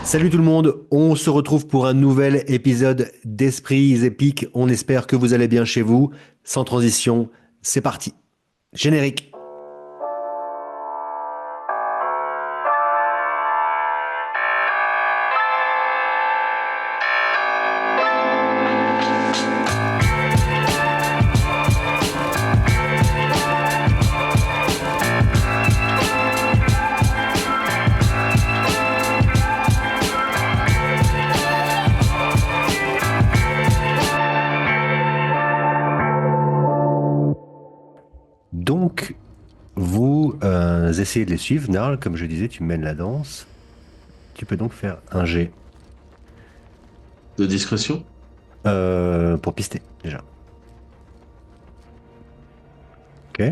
Salut tout le monde, on se retrouve pour un nouvel épisode d'Esprits épiques. On espère que vous allez bien chez vous. Sans transition, c'est parti. Générique. Donc, vous essayez de les suivre. Narl, comme je disais, tu mènes la danse. Tu peux donc faire un jet De discrétion? pour pister, déjà. Ok.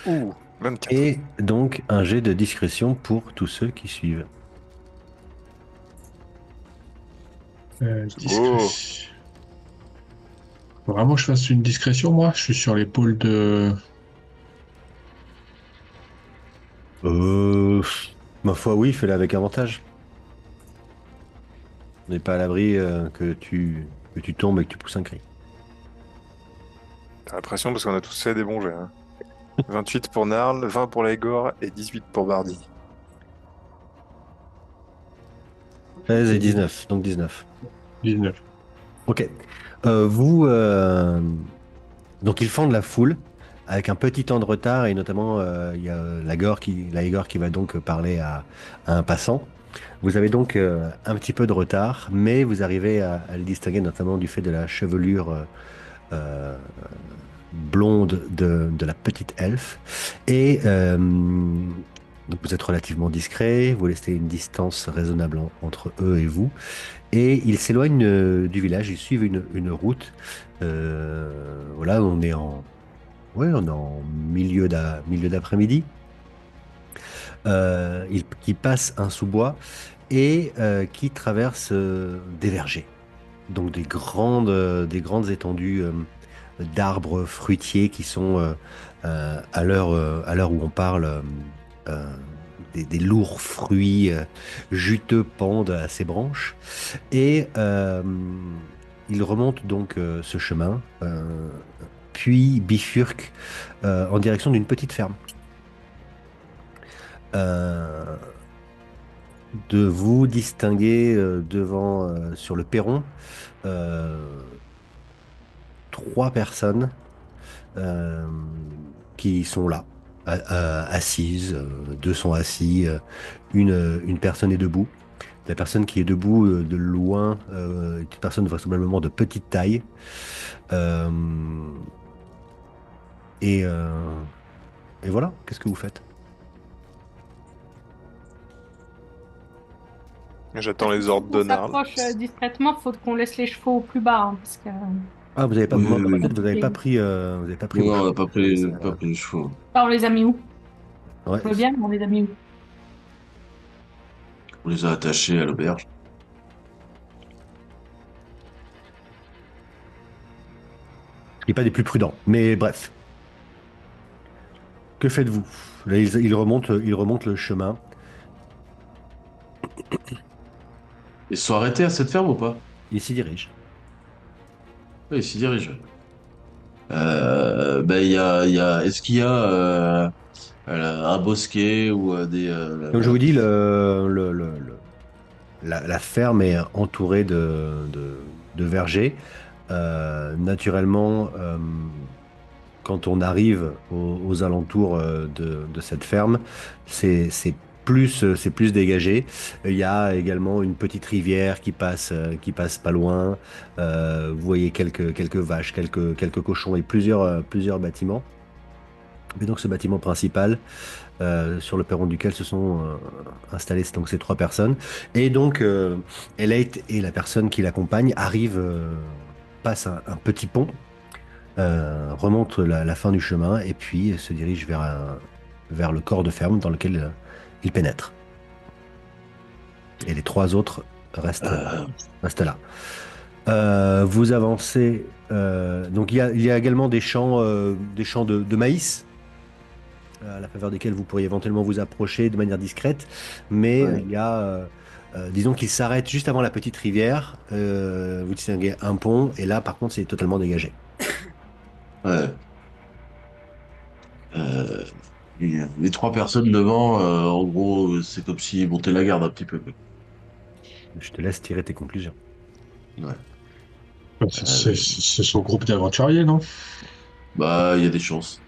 Ouh, même 4. Et donc, un jet de discrétion pour tous ceux qui suivent. C'est beau. Discrétion. Faut vraiment que je fasse une discrétion, moi. Je suis sur l'épaule de. Euh, Ma foi, oui, fais-le avec avantage. On n'est pas à l'abri que tu tombes et que tu pousses un cri. T'as l'impression parce qu'on a tous fait des bons jets. 28 pour Narl, 20 pour Laigor et 18 pour Bardi. 13 et 19, donc 19. 19. Ok. Vous, donc ils font de la foule avec un petit temps de retard et notamment il y a Laigor qui va donc parler à un passant. Vous avez donc un petit peu de retard, mais vous arrivez à le distinguer notamment du fait de la chevelure euh, blonde de la petite elfe. Et donc vous êtes relativement discret, vous laissez une distance raisonnable entre eux et vous. Et ils s'éloignent du village, ils suivent une route. Voilà, on est en milieu d'après-midi. Qui passe un sous-bois et qui traverse des vergers. Donc des grandes étendues d'arbres fruitiers qui sont à l'heure où on parle euh, des lourds fruits juteux pendent à ses branches. Et il remonte donc ce chemin, puis bifurque en direction d'une petite ferme. Euh, de vous distinguer devant sur le perron euh, trois personnes euh, qui sont là, assises. Deux sont assis, une personne est debout. La personne qui est debout de loin est une personne vraisemblablement de petite taille. Euh, et, euh, et voilà, qu'est-ce que vous faites? J'attends les ordres On de Narl. s'approche discrètement, faut qu'on laisse les chevaux au plus bas, hein, parce que Ah, vous n'avez pas, Oui, moi, oui, dans ma oui. tête, vous avez pas pris Non, vos non, on chevaux. n'a pas pris, pas pris les chevaux. on les a mis où? Ouais, Je veux bien, mais on les a mis où? On les a attachés à l'auberge. il n'est pas des plus prudents. Mais bref, que faites-vous? Là, ils remontent le chemin. Ils se sont arrêtés à cette ferme ou pas? Ils s'y dirigent. Oui, ils s'y dirigent. Ben, est-ce qu'il y a un bosquet ou Comme je vous dis, la ferme est entourée de vergers. Naturellement, quand on arrive aux alentours de cette ferme, c'est plus dégagé. Il y a également une petite rivière qui passe pas loin. Vous voyez quelques vaches, quelques cochons et plusieurs bâtiments. Mais donc ce bâtiment principal, sur le perron duquel se sont installées donc ces trois personnes. Et donc Elate et la personne qui l'accompagne arrivent, passent un petit pont, remontent la fin du chemin et puis se dirigent vers le corps de ferme dans lequel ils pénètrent. Et les trois autres restent là. Vous avancez. Donc il y a également des champs de maïs à la faveur desquels vous pourriez éventuellement vous approcher de manière discrète, mais Ouais. il y a Disons qu'il s'arrête juste avant la petite rivière. Vous distinguez un pont, et là, par contre, c'est totalement dégagé. Ouais. Euh, les trois personnes devant, en gros, c'est comme s'ils montaient la garde un petit peu. Je te laisse tirer tes conclusions. Ouais. C'est Euh, son groupe d'aventuriers, non? Bah, il y a des chances.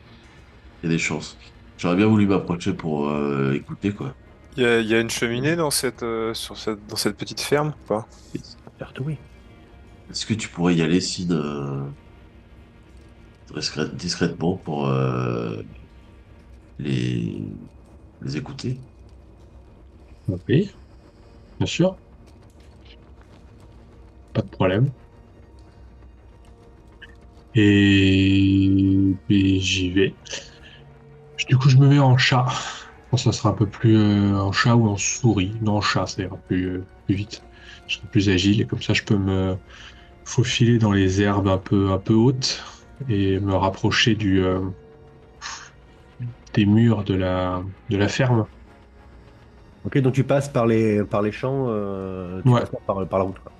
Il y a des chances. J'aurais bien voulu m'approcher pour écouter, quoi. Il y a une cheminée dans dans cette petite ferme, ou pas? Certes, oui. Est-ce que tu pourrais y aller, Sid, discrètement pour les... les écouter? Oui, bien sûr, pas de problème. Et j'y vais. Du coup, je me mets en chat. Je pense que ça sera un peu plus en chat ou en souris. Non, en chat, ça ira plus vite. Je serai plus agile et comme ça, je peux me faufiler dans les herbes un peu hautes et me rapprocher des murs de la ferme. Ok, donc tu passes par les champs, tu Ouais, passes pas par la route, quoi.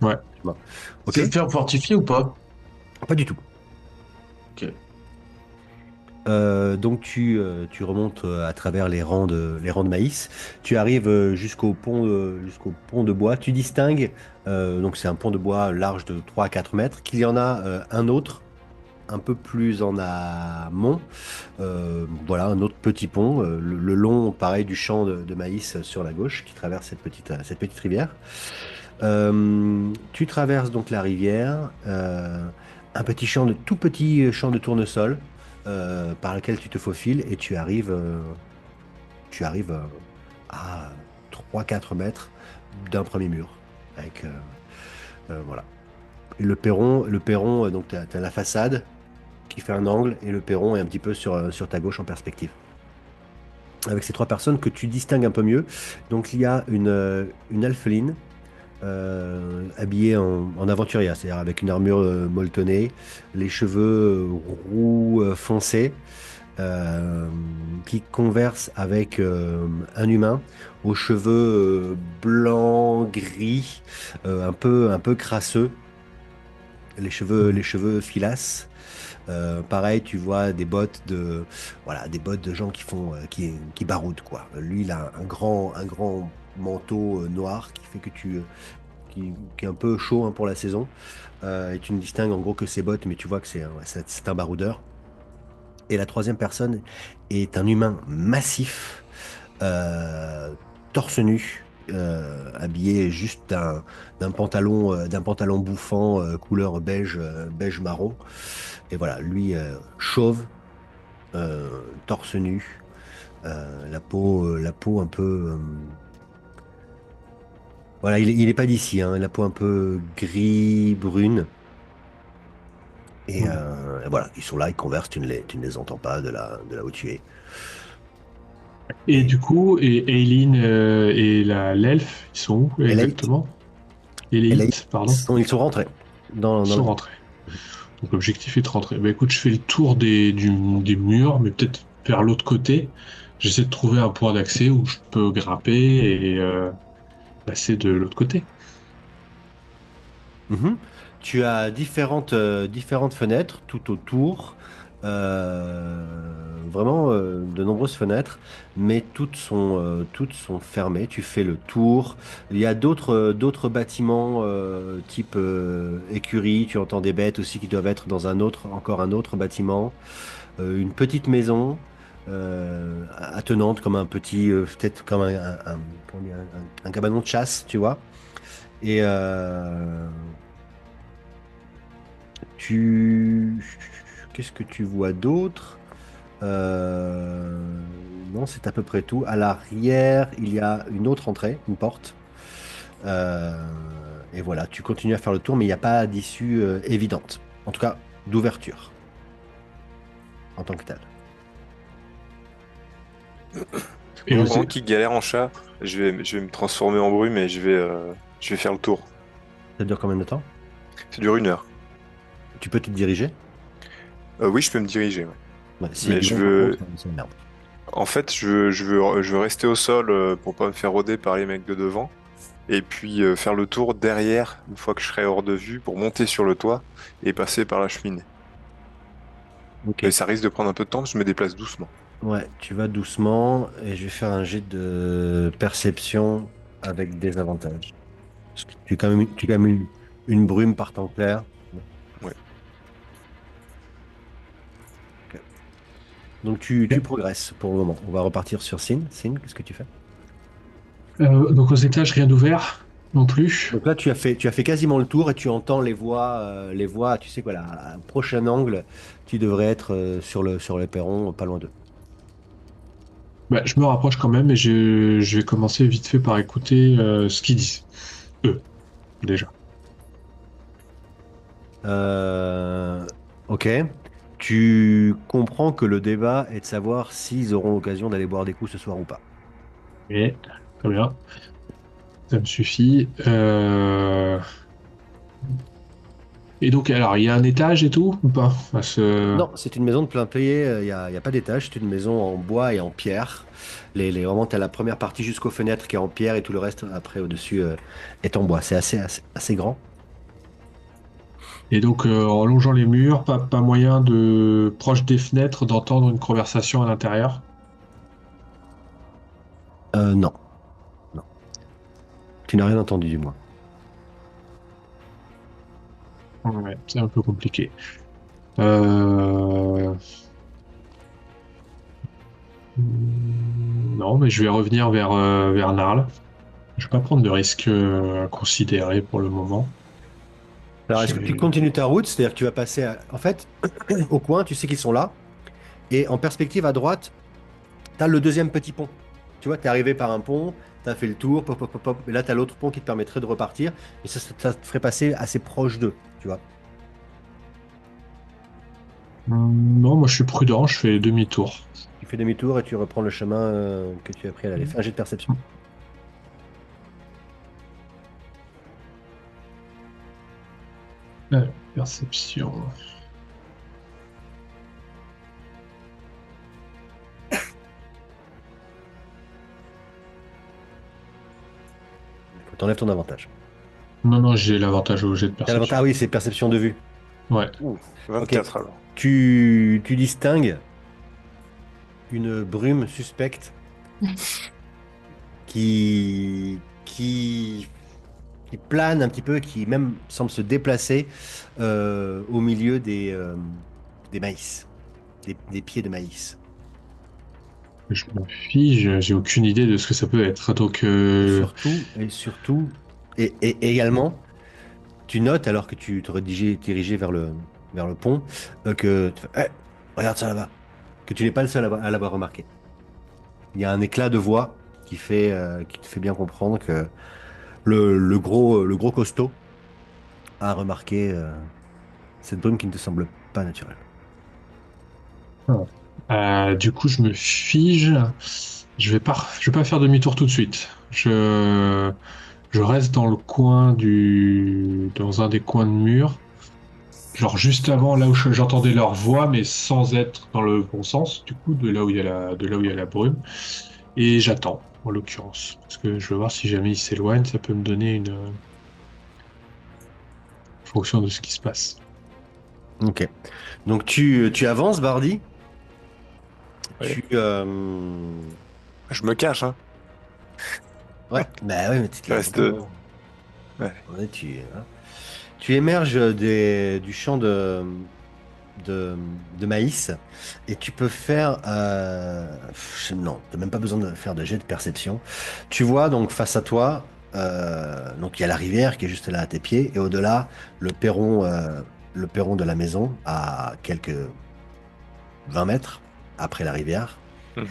ouais. Bon. Ok, C'est une ferme fortifiée ou pas? pas du tout. Ok. Donc tu remontes à travers les rangs de maïs. Tu arrives jusqu'au pont de bois. Tu distingues, donc c'est un pont de bois large de 3 à 4 mètres, qu'il y en a un autre un peu plus en amont. Voilà, un autre petit pont, le long, pareil, du champ de maïs sur la gauche, qui traverse cette petite rivière. Tu traverses donc la rivière, un tout petit champ de tournesol par lequel tu te faufiles et tu arrives à 3 4 mètres d'un premier mur. Avec, voilà. Et le perron donc tu as la façade qui fait un angle et le perron est un petit peu sur ta gauche en perspective. Avec ces trois personnes que tu distingues un peu mieux. Donc il y a une alpheline habillée en aventurière, c'est-à-dire avec une armure molletonnée, les cheveux roux foncés, qui converse avec un humain aux cheveux blancs, gris, un peu crasseux, les cheveux filasses. Pareil, tu vois voilà, des bottes de gens qui baroudent, quoi. Lui, il a un grand manteau noir qui fait que qui est un peu chaud hein, pour la saison. Et tu ne distingues en gros que ses bottes, mais tu vois que c'est un baroudeur. Et la troisième personne est un humain massif, euh, torse nu, habillé juste d'un pantalon bouffant couleur beige marron. Et voilà, lui chauve, torse nu, la peau un peu. Voilà, il est pas d'ici, hein, la peau un peu gris brune. Et voilà, ils sont là, ils conversent, tu ne les entends pas de là où tu es. Et Et, du coup, et Aileen et l'elfe, ils sont où et là, exactement? Et et là, pardon, ils sont rentrés ils dans sont le. rentrés. Donc l'objectif est de rentrer. Bah écoute, je fais le tour des murs, mais peut-être vers l'autre côté. J'essaie de trouver un point d'accès où je peux grimper et passer de l'autre côté. Mhm. Tu as différentes fenêtres tout autour, vraiment de nombreuses fenêtres, mais toutes sont fermées. Tu fais le tour. Il y a d'autres bâtiments type écurie. Tu entends des bêtes aussi qui doivent être dans encore un autre bâtiment. Une petite maison attenante comme un petit, peut-être comme comment dire, un cabanon de chasse, tu vois. Et tu... Qu'est-ce que tu vois d'autre? Euh, Non, c'est à peu près tout. À l'arrière, il y a une autre entrée, une porte. Euh, et voilà, tu continues à faire le tour, mais il n'y a pas d'issue évidente. En tout cas, d'ouverture en tant que telle. Et Bon, vous, pendant qu'il galère en chat, je vais me transformer en brume et je vais faire le tour. Ça dure combien de temps? Ça dure 1 heure. Tu peux te diriger? Oui, je peux me diriger, ouais. Ouais, si Mais évident, par contre, c'est une merde. en fait, je veux rester au sol pour pas me faire rôder par les mecs de devant. et puis faire le tour derrière, une fois que je serai hors de vue, pour monter sur le toit et passer par la cheminée. Ok. Et ça risque de prendre un peu de temps, parce que je me déplace doucement. Ouais, tu vas doucement et je vais faire un jet de perception avec des avantages. Parce que tu es quand même une brume par temps clair. Ouais. Ok. Donc tu progresses pour le moment. On va repartir sur Sin. Sin, qu'est-ce que tu fais? Donc aux étages, rien d'ouvert non plus. Donc là, tu as fait quasiment le tour et tu entends les voix, tu sais quoi, là, à un prochain angle, tu devrais être sur le perron, pas loin d'eux. Bah, je me rapproche quand même et je vais commencer vite fait par écouter ce qu'ils disent. Eux, déjà. Euh, ok. Tu comprends que le débat est de savoir s'ils auront l'occasion d'aller boire des coups ce soir ou pas. Et, très bien. Ça me suffit. Et donc, alors, il y a un étage et tout, ou pas? Non, c'est une maison de plein pied, y a pas d'étage, c'est une maison en bois et en pierre. Vraiment, tu as la première partie jusqu'aux fenêtres qui est en pierre et tout le reste après au-dessus est en bois. C'est assez grand. Et donc, en longeant les murs, pas moyen de, proche des fenêtres, d'entendre une conversation à l'intérieur. Non, non. Tu n'as rien entendu du moins. Ouais, c'est un peu compliqué. Euh... Non, mais je vais revenir vers Narl. Je vais pas prendre de risques à considérer pour le moment. Alors, est-ce Je que tu vais- continues ta route? C'est-à-dire que tu vas passer, en fait, au coin, tu sais qu'ils sont là. Et en perspective à droite, tu as le deuxième petit pont. Tu vois, tu es arrivé par un pont, tu as fait le tour, pop, pop, pop, pop, et là, tu as l'autre pont qui te permettrait de repartir. Et ça te ferait passer assez proche d'eux, tu vois. Non, moi je suis prudent, je fais demi-tour. Tu fais demi-tour et tu reprends le chemin que tu as pris à l'aller. Fais un jet de perception. Perception. Faut t'enlèves ton avantage. Non, non, j'ai l'avantage au jet de perception. Ah oui, c'est perception de vue. Ouais. Ouh, Ok. 24 alors. Tu distingues une brume suspecte qui, qui, qui plane un petit peu, qui même semble se déplacer au milieu des maïs, des pieds de maïs. Je me fige, j'ai aucune idée de ce que ça peut être. Donc, Et surtout, et également, tu notes, alors que tu te dirigé vers le pont, que tu fais, Eh, regarde ça là-bas, que tu n'es pas le seul à l'avoir remarqué. Il y a un éclat de voix qui te fait bien comprendre que le gros costaud a remarqué cette brume qui ne te semble pas naturelle. du coup, je me fige. Je vais pas faire demi-tour tout de suite. Je reste dans le coin dans un des coins de mur. Genre juste avant, là où j'entendais leur voix, mais sans être dans le bon sens, du coup, de là où il y a la brume. Et j'attends, en l'occurrence. Parce que je veux voir si jamais ils s'éloignent, ça peut me donner une fonction de ce qui se passe. Ok. Donc tu avances, Bardi. Ouais. Tu Je me cache, hein. ouais, bah ouais, mais tu te Je la reste. Ouais. ouais, hein. Tu émerges du champ de, de maïs et tu peux faire non, t'as même pas besoin de faire de jet de perception. Tu vois donc face à toi, donc il y a la rivière qui est juste là à tes pieds et au-delà le perron de la maison à quelques 20 mètres après la rivière. Mhm.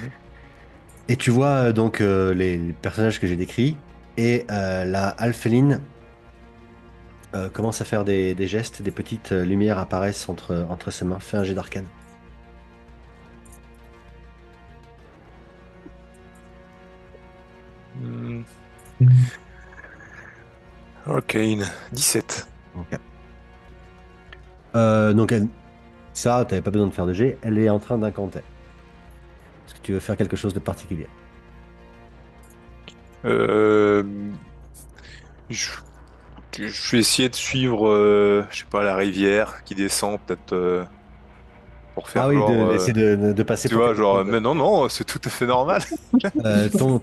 Et tu vois donc les personnages que j'ai décrits et la alpheline commence à faire des gestes, des petites lumières apparaissent entre ses mains. Fais un jet d'arcane. Hmm. Arcane, 17. Ok. Donc ça, t'avais pas besoin de faire de jet. Elle est en train d'incanter. Est-ce que tu veux faire quelque chose de particulier? Euh, Je, je vais essayer de suivre, je sais pas, la rivière qui descend, peut-être pour Ah faire oui, genre, d'essayer de passer tu pour vois, quelque chose. genre, mais non, non, c'est tout à fait normal.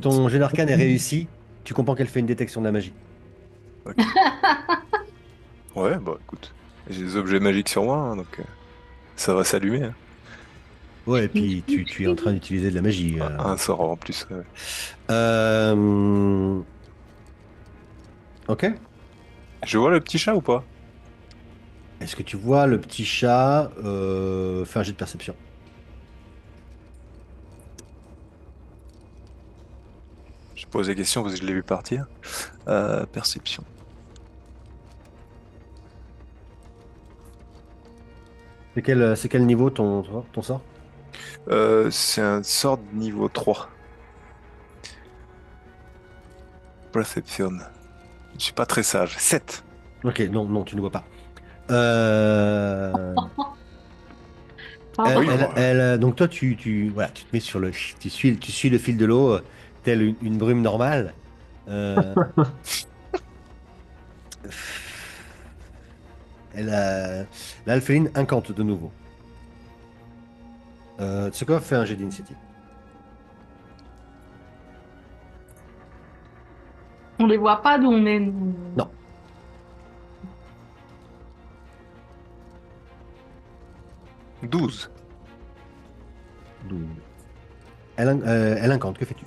Ton jet d'arcane est réussi. Tu comprends qu'elle fait une détection de la magie. Ok. Ouais, bah écoute, j'ai des objets magiques sur moi, hein, donc ça va s'allumer, hein. Ouais, et puis tu es en train d'utiliser de la magie. Un sort en plus. Euh, Ok. Je vois le petit chat ou pas? Est-ce que tu vois le petit chat Fais un jet de perception. Je pose la question parce que je l'ai vu partir. Perception. C'est quel niveau ton sort? C'est un sort de niveau 3. Perception. Je suis pas très sage. 7. Ok, non, non, tu ne vois pas. Euh, Pardon. Oui, bon. donc toi, voilà, tu te mets tu suis le fil de l'eau, tel une brume normale. Euh, L'alphéline incante de nouveau. Tsukov fait un jet d'initiative. On les voit pas d'où on est. Non. 12. Donc, elle incante, que fais-tu?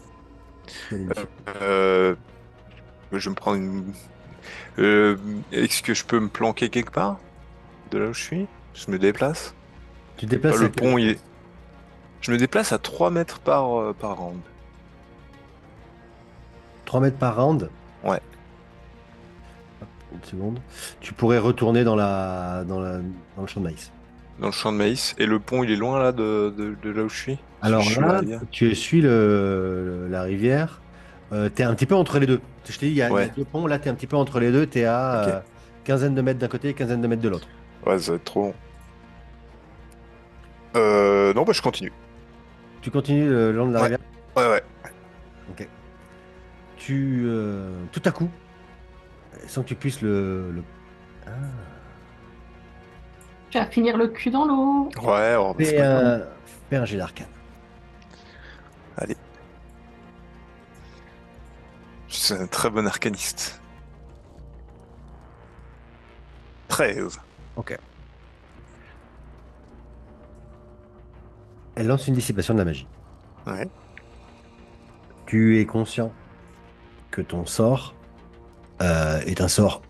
Quelle initiative? Euh, je vais me prendre une. Est-ce que je peux me planquer quelque part de là où je suis? Je me déplace. Tu te déplaces à Le pont, il est. Je me déplace à 3 mètres par round. 3 mètres par round. Ouais. Une seconde. Tu pourrais retourner dans le champ de maïs. Dans le champ de maïs. Et le pont, il est loin là de là où je suis? Si je Alors suis à la là, rivière. tu suis la rivière. Tu es un petit peu entre les deux. Je t'ai dit, il y a Ouais, deux ponts. Là, tu es un petit peu entre les deux. Tu es à ok. quinzaine de mètres d'un côté, quinzaine de mètres de l'autre. Ouais, ça va être trop long. Non, bah je continue. Tu continues le long de la Ouais, rivière. ouais, ouais. Ok. Tout à coup, sans que tu puisses Ah. Tu vas finir le cul dans l'eau. Ouais, oh, bah, c'est Fais pas grave. fais un jet d'arcane. Allez. Je suis un très bon arcaniste. 13. Ok. Elle lance une dissipation de la magie. Ouais. Tu es conscient que ton sort est un sort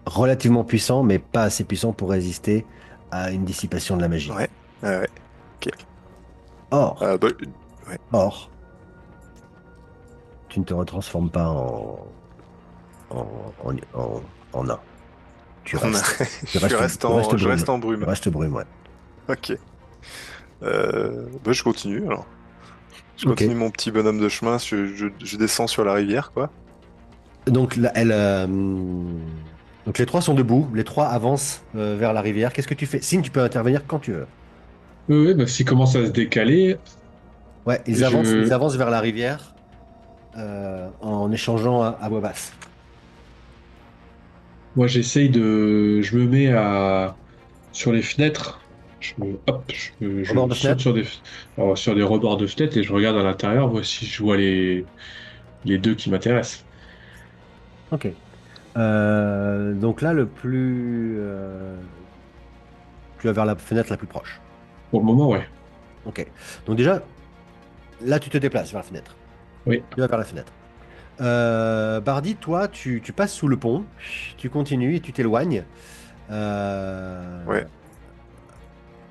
relativement puissant, mais pas assez puissant pour résister à une dissipation de la magie. Ouais. Ouais, ouais. Ok. Or, Bah, ouais. or, tu ne te retransformes pas en, en nain. Tu On a- restes, tu restes, je brume. reste en Tu brume. restes brume, ouais. Ok. Bah, je continue alors. Je Ok. continue mon petit bonhomme de chemin. Je descends sur la rivière, quoi. Donc, donc les trois sont debout. Les trois avancent vers la rivière. Qu'est-ce que tu fais? Signe, tu peux intervenir quand tu veux. Oui, oui, bah, s'il commence à se décaler, Ouais, ils je, avancent vers la rivière en échangeant à voix basse. moi, je me mets sur les fenêtres. Rebord Je de saute fenêtre. sur des rebords de fenêtres et je regarde à l'intérieur, voir si je vois les deux qui m'intéressent. Ok. Donc là, tu vas vers la fenêtre la plus proche. Pour le moment, ouais. Ok. Donc déjà, là, tu te déplaces vers la fenêtre. Oui. Tu vas vers la fenêtre. Bardi, toi, tu passes sous le pont, tu continues et tu t'éloignes. Ouais.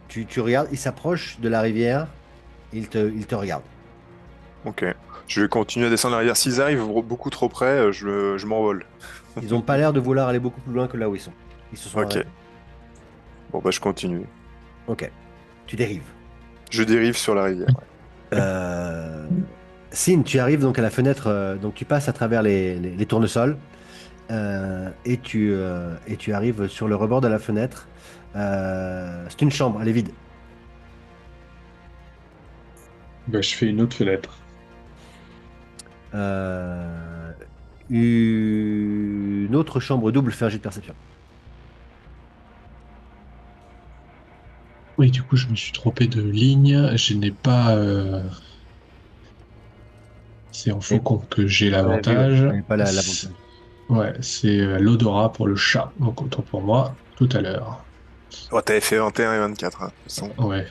Tu regardes, il s'approche de la rivière, il te regarde. Ok. Je vais continuer à descendre la rivière. S'ils arrivent beaucoup trop près, je m'envole. Ils n'ont pas l'air de vouloir aller beaucoup plus loin que là où ils sont. Ils se sont Ok. arrêtés. Bon, bah, je continue. Ok. Tu dérives. Je dérive sur la rivière. Euh... Sin, tu arrives donc à la fenêtre, donc tu passes à travers les tournesols et tu arrives sur le rebord de la fenêtre. C'est une chambre, elle est vide. Bah, je fais une autre fenêtre. Euh, Une autre chambre double, fais un jet de perception. Oui, du coup, je me suis trompé de ligne. Je n'ai pas. C'est en Et faucon que j'ai on l'a vu, ouais. l'avantage. T'avais pas l'avantage. Ouais, c'est l'odorat pour le chat. Donc, autant pour moi, tout à l'heure. Oh, t'avais fait 21 et 24, hein, de toute façon. Ouais.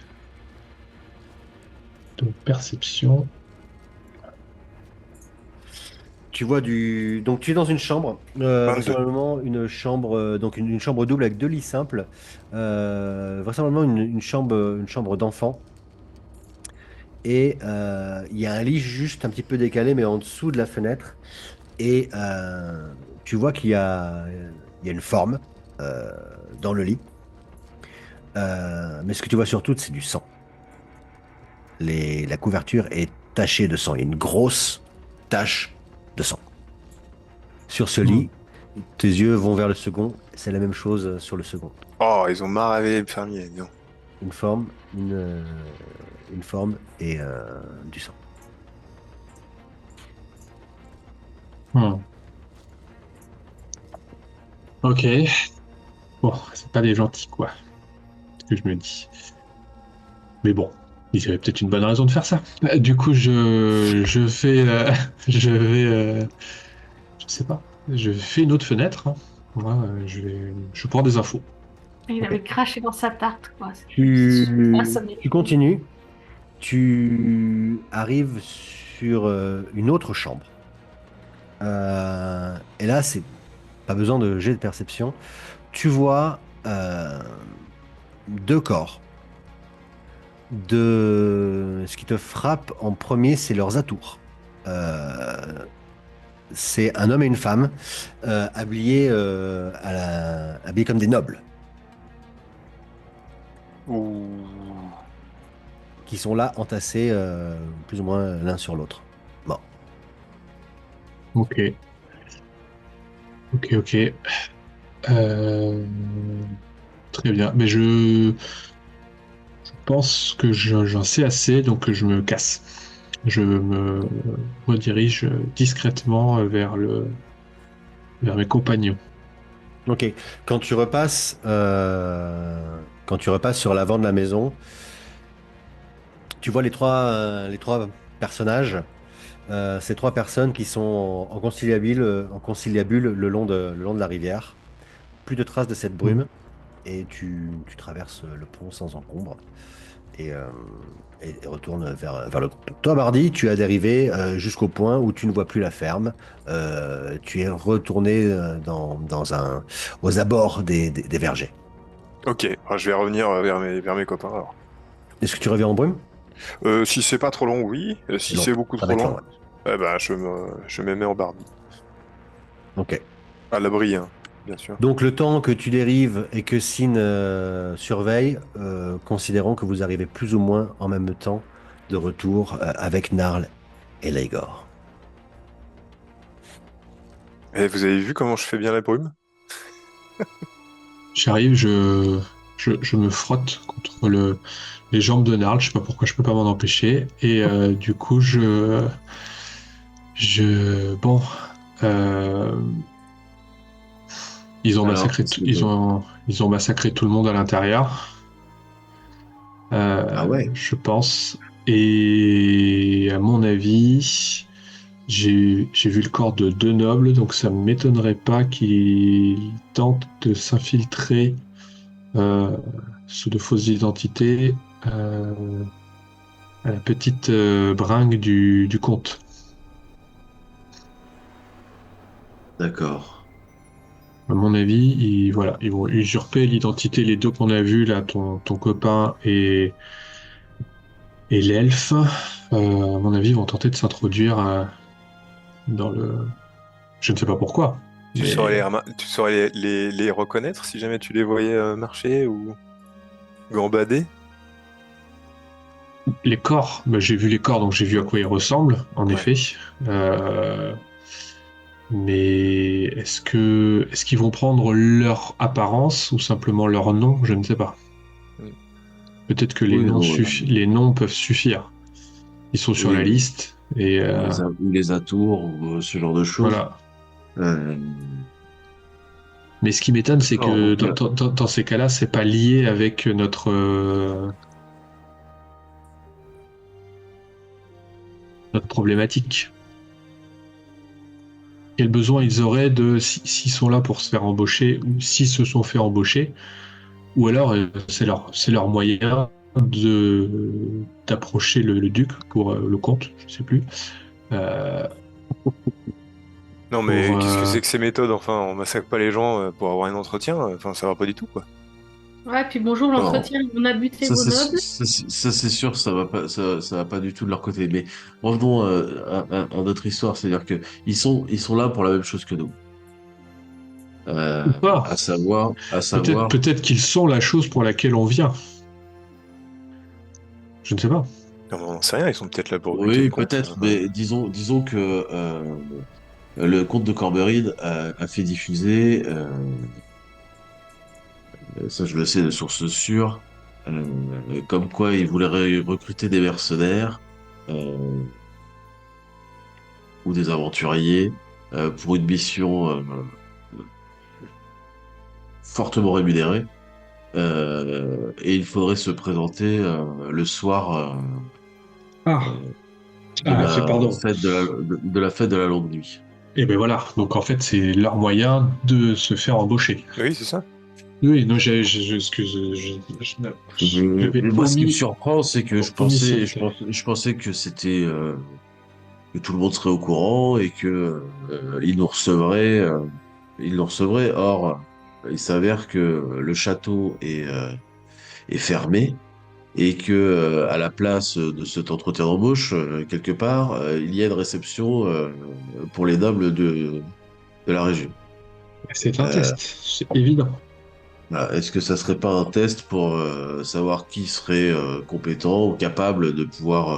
Donc, perception. Tu vois donc tu es dans une chambre, 22. vraisemblablement une chambre, donc une chambre double avec deux lits simples, vraisemblablement une chambre d'enfant. Et il y a un lit juste un petit peu décalé, mais en dessous de la fenêtre. Et tu vois il y a une forme euh, dans le lit. Mais ce que tu vois surtout, c'est du sang. La couverture est tachée de sang. Il y a une grosse tache de sang. Sur ce Hmm. lit, tes yeux vont vers le second. C'est la même chose sur le second. Oh, ils ont maravé le fermier, dis donc. Une forme, une forme et du sang. Hmm. Ok. Bon, c'est pas des gentils, quoi. C'est ce que je me dis. Mais bon, ils avaient peut-être une bonne raison de faire ça. Du coup, je fais. Je sais pas. Je fais une autre fenêtre, hein. Moi, je prends des infos. Il Ok. avait craché dans sa tarte, quoi. Ah, Tu, ça m'est- tu continues. Tu arrives sur une autre chambre. Et là, c'est pas besoin de jet de perception. Tu vois deux corps. Ce qui te frappe en premier, c'est leurs atours. Euh, c'est un homme et une femme habillés, habillés comme des nobles, Ouh. qui sont là entassés plus ou moins l'un sur l'autre. Bon. Ok, ok. Euh, Très bien. Mais je pense que j'en sais assez, donc je me casse. Je me redirige discrètement vers mes compagnons. Ok. Quand tu repasses sur l'avant de la maison, tu vois les trois personnages, ces trois personnes qui sont en conciliabule le long de la rivière. Plus de traces de cette Mhm. brume et tu traverses le pont sans encombre et, euh, et retournes vers le groupe. Toi, Bardi, tu as dérivé jusqu'au point où tu ne vois plus la ferme. Tu es retourné aux abords des vergers. Ok, alors, je vais revenir vers mes copains alors. Est-ce que tu reviens en brume? Si c'est pas trop long, oui. C'est Si long. c'est beaucoup Ça va trop être long, long, ouais. eh ben, je me mets en barbe. Ok. À l'abri, hein, bien sûr. Donc le temps que tu dérives et que Sin surveille, considérons que vous arrivez plus ou moins en même temps de retour avec Narl et Laigor. Et vous avez vu comment je fais bien la brume? J'arrive, je me frotte contre les jambes de Narl. Je sais pas pourquoi je peux pas m'en empêcher. Et du coup, bon, euh, Alors, qu'est-ce que vous- ils ont massacré tout le monde à l'intérieur, Ah ouais, je pense. Et à mon avis, j'ai vu le corps de deux nobles, donc ça m'étonnerait pas qu'ils tentent de s'infiltrer euh, sous de fausses identités à la petite bringue du comte. d'accord. À mon avis, ils vont usurper l'identité, les deux qu'on a vus, là, ton copain et l'elfe. À mon avis, ils vont tenter de s'introduire dans le. Je ne sais pas pourquoi, mais Tu saurais les reconnaître si jamais tu les voyais marcher ou gambader? les corps, bah, j'ai vu les corps, donc j'ai vu à quoi ils ressemblent, en Ouais. effet. Euh, Mais est-ce qu'ils vont prendre leur apparence ou simplement leur nom? Je ne sais pas. Mm. Peut-être que Oui, non, les noms peuvent suffire. Ils sont sur oui, la liste et ou les atours, ou ce genre de choses. voilà. Euh, Mais ce qui m'étonne, c'est alors, que donc, dans ces cas-là, c'est pas lié avec notre problématique. Quel besoin ils auraient s'ils sont là pour se faire embaucher ou s'ils se sont fait embaucher, ou alors c'est leur moyen d'approcher le duc pour le comte, je sais plus. euh, Non, pour mais qu'est-ce que c'est que ces méthodes? Enfin, on massacre pas les gens pour avoir un entretien. Enfin, ça va pas du tout, quoi. Ouais, puis bonjour, alors, l'entretien, on a buté vos nobles. ça, c'est sûr, ça va pas du tout de leur côté. Mais revenons à notre histoire, c'est-à-dire que ils sont là pour la même chose que nous. ou pas. À Peut-être savoir, peut-être qu'ils sont la chose pour laquelle on vient. Je ne sais pas. Non, mais on n'en sait rien, ils sont peut-être là pour buter le oui, comte. peut-être, mais disons que le comte de Corberide a fait diffuser, ça je le sais de sources sûres, comme quoi il voulait recruter des mercenaires euh, ou des aventuriers pour une mission fortement rémunérée. Et il faudrait se présenter le soir Ah, euh, de ah, la pardon. fête de la fête de la longue nuit. Et ben voilà. Donc en fait, c'est leur moyen de se faire embaucher. Oui, c'est ça. Oui, non, excuse, j'avais Mais moi, ce qui me omis, surprend, c'est que omis ce détail. je pensais que c'était que tout le monde serait au courant et que ils nous recevraient. Or, il s'avère que le château est fermé et que à la place de cet entretien d'embauche, quelque part, il y a une réception pour les nobles de la région. C'est un Euh, test, c'est évident. voilà. Est-ce que ça serait pas un test pour savoir qui serait compétent ou capable de pouvoir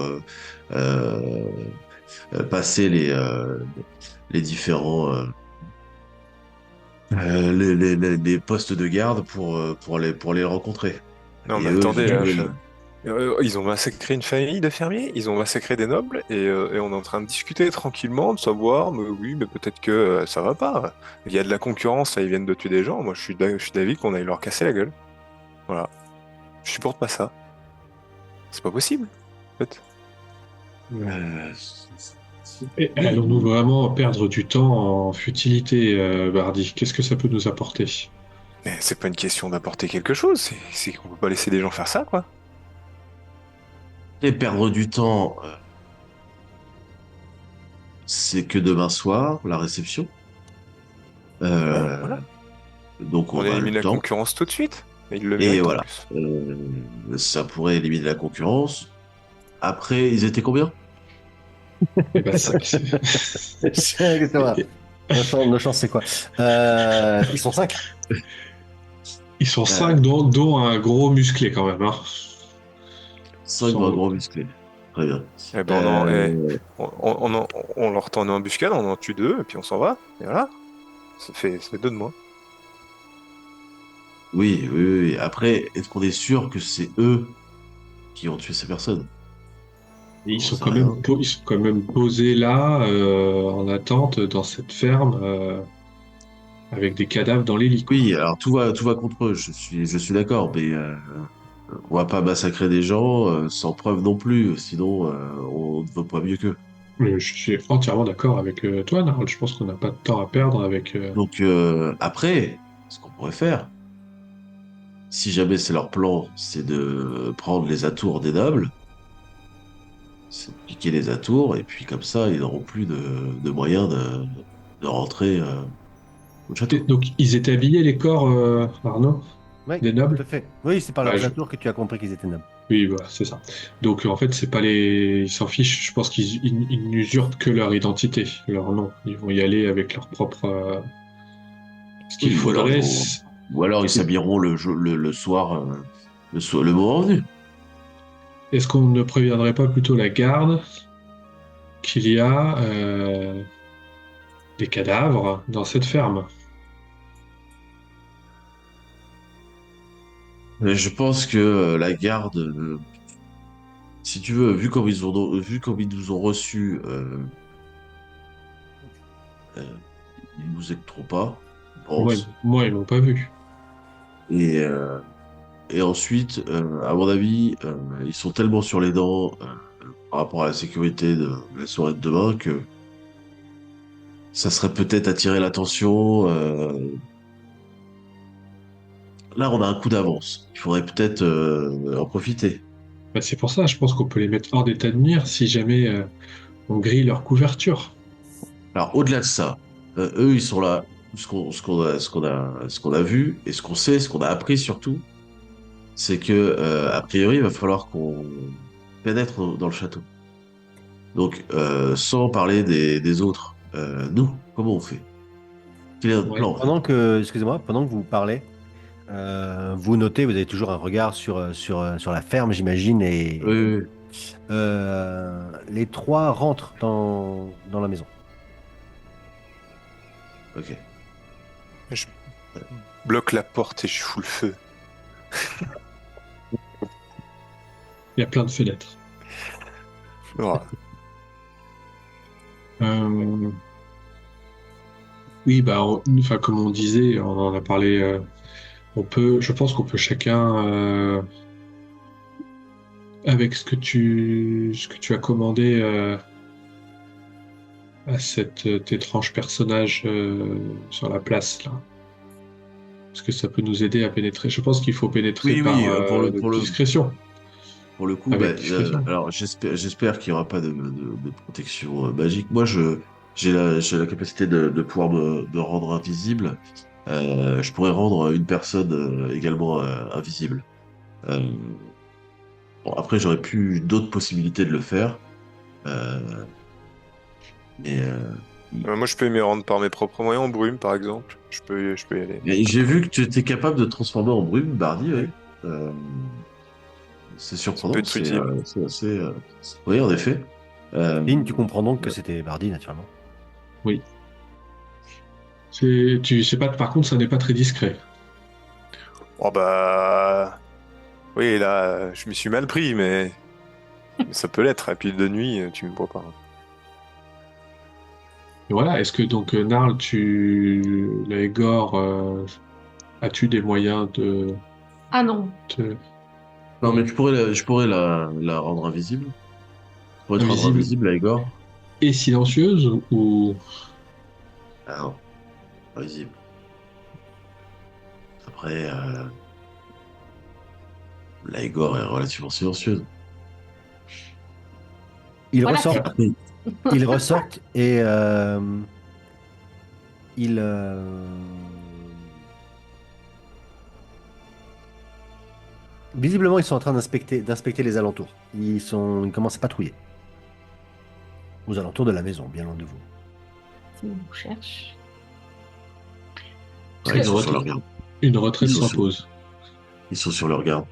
euh, passer les différents les postes de garde pour les rencontrer. Non, Et mais eux, attendez, vu que ils ont massacré une famille de fermiers, ils ont massacré des nobles, et on est en train de discuter tranquillement, de savoir, mais oui, mais peut-être que ça va pas. Il y a de la concurrence, là, ils viennent de tuer des gens. Moi, je suis d'avis qu'on aille leur casser la gueule. Voilà. Je supporte pas ça. C'est pas possible, en fait. euh, Et oui, allons-nous vraiment perdre du temps en futilité, Bardi? Qu'est-ce que ça peut nous apporter? Mais c'est pas une question d'apporter quelque chose, c'est qu'on peut pas laisser des gens faire ça, quoi. et perdre du temps, c'est que demain soir, la réception. Ouais, Euh, voilà. donc On on a le élimine la temps. concurrence tout de suite. Et ils le Et méritent en voilà. plus. Ça pourrait éliminer la concurrence. Après, ils étaient combien? Eh ben, Exactement. Nos chances, c'est quoi? Ils sont 5. Ils sont Euh, 5, dont un gros musclé quand même. Hein. 5 Sans- gros musclés. Très bien. Eh ben, Euh, on leur tend une embuscade, on en tue deux, et puis on s'en va. Et voilà. Ça fait deux de moins. oui, oui, oui. Après, est-ce qu'on est sûr que c'est eux qui ont tué ces personnes? Et ils On sont sait quand rien. même, ils sont quand même posés là, en attente, dans cette ferme, avec des cadavres dans les lits, quoi. Oui, alors tout va contre eux, je suis d'accord, mais on va pas massacrer des gens sans preuve non plus, sinon on ne vaut pas mieux qu'eux. Je suis entièrement d'accord avec toi, Narol. Je pense qu'on n'a pas de temps à perdre avec. Donc après, ce qu'on pourrait faire, si jamais c'est leur plan, c'est de prendre les atours des nobles, c'est de piquer les atours, et puis comme ça, ils n'auront plus de moyens de rentrer au château. Donc, ils étaient habillés, les corps, Arnaud, Oui, des tout nobles? à fait. Oui, c'est par Ouais, leurs atours que tu as compris qu'ils étaient nobles. Oui, voilà, c'est ça. Donc, en fait, c'est pas les. Ils s'en fichent. Je pense qu'ils n'usurpent que leur identité, leur nom. Ils vont y aller avec leur propre. Ce qu'il Oui, faudrait. ou alors ils s'habilleront le soir, le moment venu. Est-ce qu'on ne préviendrait pas plutôt la garde qu'il y a des cadavres dans cette ferme? Mais je pense que la garde, si tu veux, vu comme ils nous ont reçus, euh, ils nous écouteront pas, je Moi, pense. moi, ils m'ont pas vu. Et, euh, et ensuite, à mon avis, ils sont tellement sur les dents par rapport à la sécurité de la soirée de demain que ça serait peut-être attirer l'attention. Là, on a un coup d'avance. Il faudrait peut-être en profiter. Bah, c'est pour ça, je pense qu'on peut les mettre hors d'état de nuire si jamais on grille leur couverture. Alors, au-delà de ça, eux, ils sont là. Ce qu'on a vu et ce qu'on sait, ce qu'on a appris surtout, c'est que a priori, il va falloir qu'on pénètre dans le château. Donc, sans parler des autres, nous, comment on fait? Quel est notre Ouais. plan, en fait? Excusez-moi, pendant que vous parlez, vous notez, vous avez toujours un regard sur la ferme, j'imagine, Oui, et oui, oui. les trois rentrent dans la maison. Ok. Je bloque la porte et je fous le feu. Il y a plein de fenêtres. Voilà. Euh, Oui, bah, enfin, comme on disait, on en a parlé. Je pense qu'on peut chacun, avec ce que tu as commandé à cet étrange personnage sur la place là, parce que ça peut nous aider à pénétrer. Je pense qu'il faut pénétrer Oui, par oui, discrétion, pour le coup, bah, avec discrétion. alors j'espère qu'il n'y aura pas de protection magique. Moi, j'ai la capacité de pouvoir me rendre invisible. Je pourrais rendre une personne également invisible. Euh, bon, après, j'aurais pu d'autres possibilités de le faire. Euh, mais Moi, je peux m'y rendre par mes propres moyens en brume, par exemple. Je peux y aller. et j'ai vu que tu étais capable de te transformer en brume, Bardi, oui. Euh, c'est Ça peut surprenant, être utile. c'est assez. Oui, en effet. Euh, Lynn, tu comprends donc que c'était Bardi, naturellement. Oui. Tu sais pas. Par contre, ça n'est pas très discret. Oh bah... Oui, là, je m'y suis mal pris, mais ça peut l'être. Et puis de nuit, tu me vois pas. Et voilà. Est-ce que donc Narl, Gore, as-tu des moyens de Ah non. te Non, mais je pourrais la rendre invisible. Pour être rendre invisible invisible à Igor. et silencieuse ou Ah non, pas visible. Après, la Igor est relativement silencieuse. Ils Voilà, ressortent, ils ressortent et ils, visiblement, ils sont en train d'inspecter les alentours. Ils commencent à patrouiller aux alentours de la maison, bien loin de vous. si on vous cherche. Ouais, ils une, sont sur retraite, leur garde. une retraite Ils sont sans sur, pause? ils sont sur leur garde.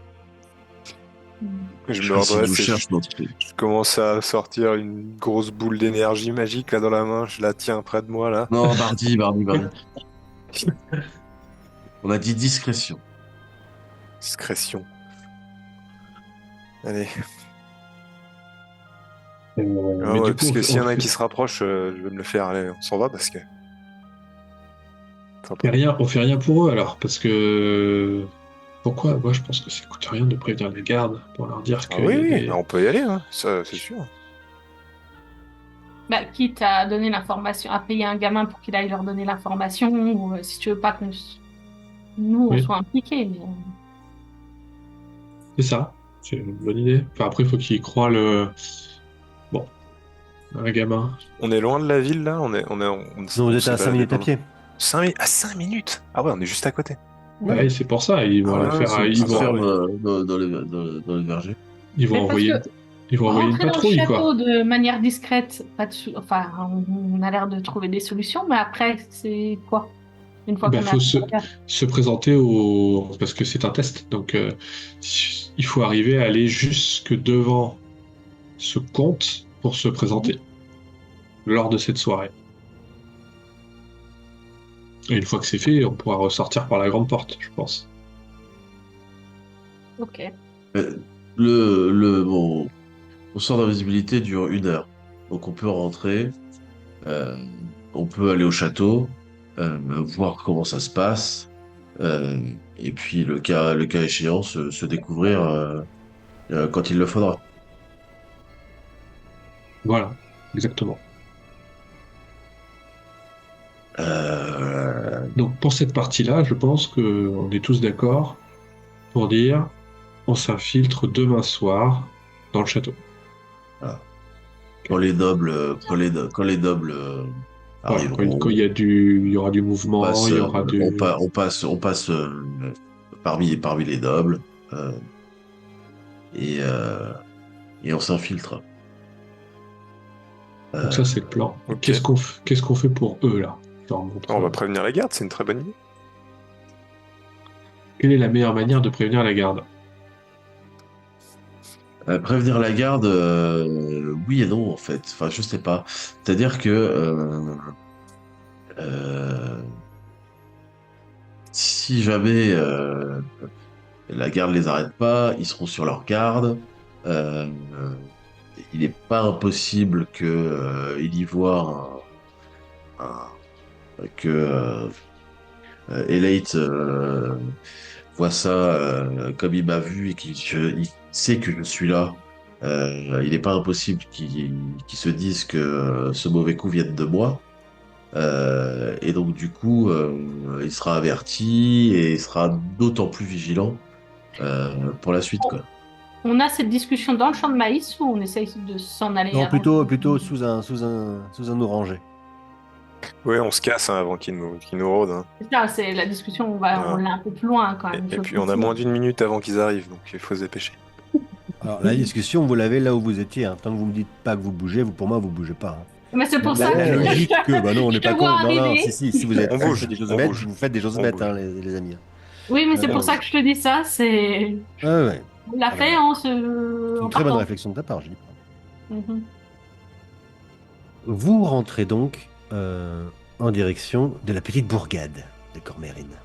Je Je me sais pas s'ils nous redresse et cherchent notre je commence à sortir une grosse boule d'énergie magique là dans la main. Je la tiens près de moi là. Non, Bardi. On a dit discrétion. Discrétion. Allez. Ah Mais ouais, du parce coup, que s'il y en a fait, qui se rapproche, je vais me le faire. Allez, on s'en va parce que. Sympa. on fait rien pour eux alors, parce que pourquoi? Moi, je pense que ça coûte rien de prévenir les gardes pour leur dire Ah qu'il oui, y a oui, des. on peut y aller, hein. Ça, c'est sûr. Bah, quitte à donner l'information, à payer un gamin pour qu'il aille leur donner l'information, ou si tu veux pas que nous, on Oui, soit impliqués. Mais... c'est ça. C'est une bonne idée. Enfin, après, il faut qu'ils croient bon, un gamin. On est loin de la ville là. Donc vous On êtes s'est à 5 baladé minutes à pendant. pied. 5 minutes? Ah ouais, on est juste à côté. Ah oui, c'est pour ça. Ils vont Ah la ouais, faire. C'est une Ils petite vont, bah ferme ouais. dans les vergers. ils vont Mais parce envoyer, que ils vont envoyer une rentrer dans le patrouille, château quoi. de manière discrète, pas de enfin, on a l'air de trouver des solutions, mais après, c'est quoi? Une fois Ben, qu'on est faut à se présenter parce que c'est un test. Donc, il faut arriver à aller jusque devant ce compte pour se présenter lors de cette soirée. Et une fois que c'est fait, on pourra ressortir par la grande porte, je pense. Ok. Euh, mon sort d'invisibilité dure 1 heure. Donc on peut rentrer, euh, on peut aller au château, voir comment ça se passe, euh, et puis le cas échéant, se découvrir quand il le faudra. Voilà, exactement. Euh, Donc pour cette partie-là, je pense qu'on est tous d'accord pour dire on s'infiltre demain soir dans le château. voilà. Quand les nobles Voilà, quand arriveront, il y aura du mouvement, il y aura du... on passe parmi les nobles, euh, et, euh, et on s'infiltre. Donc Euh, ça, c'est le plan. Ok. Qu'est-ce qu'on fait pour eux, là? Je leur montre, On va prévenir la garde, c'est une très bonne idée. quelle est la meilleure manière de prévenir la garde? prévenir la garde, oui et non en fait. Enfin, je sais pas. C'est-à-dire que euh, si jamais la garde les arrête pas, ils seront sur leur garde. Euh, il n'est pas impossible que il y voit que Elate voit ça comme il m'a vu et il sait que je suis là. Il n'est pas impossible qu'il se dise que ce mauvais coup vienne de moi. Et donc du coup, il sera averti et il sera d'autant plus vigilant pour la suite, quoi. On a cette discussion dans le champ de maïs ou on essaye de s'en aller Non, avant? plutôt sous un oranger. Ouais, on se casse hein, avant qu'ils nous rôdent. Hein. C'est ça, c'est la discussion, on l'a un peu plus loin quand même. Et puis on a moins d'une minute avant qu'ils arrivent, donc il faut se dépêcher. Alors, la discussion, vous l'avez là où vous étiez. Hein. Tant que vous me dites pas que vous bougez, pour moi, vous bougez pas. Hein. Mais c'est pour ça La que logique que, bah non, on je n'est te pas con. vois Non, non, arriver. si vous êtes On bouge, faites des choses on bêtes, bouge. vous faites des choses On bêtes, bouge. hein, les amis. Oui, mais c'est Ouais, pour ça que je te dis ça, c'est... ouais. On l'a Ah fait bah, en c'est en une très bonne partant. réflexion de ta part, je dis pas. Mhm. Vous rentrez donc en direction de la petite bourgade de Cormérine,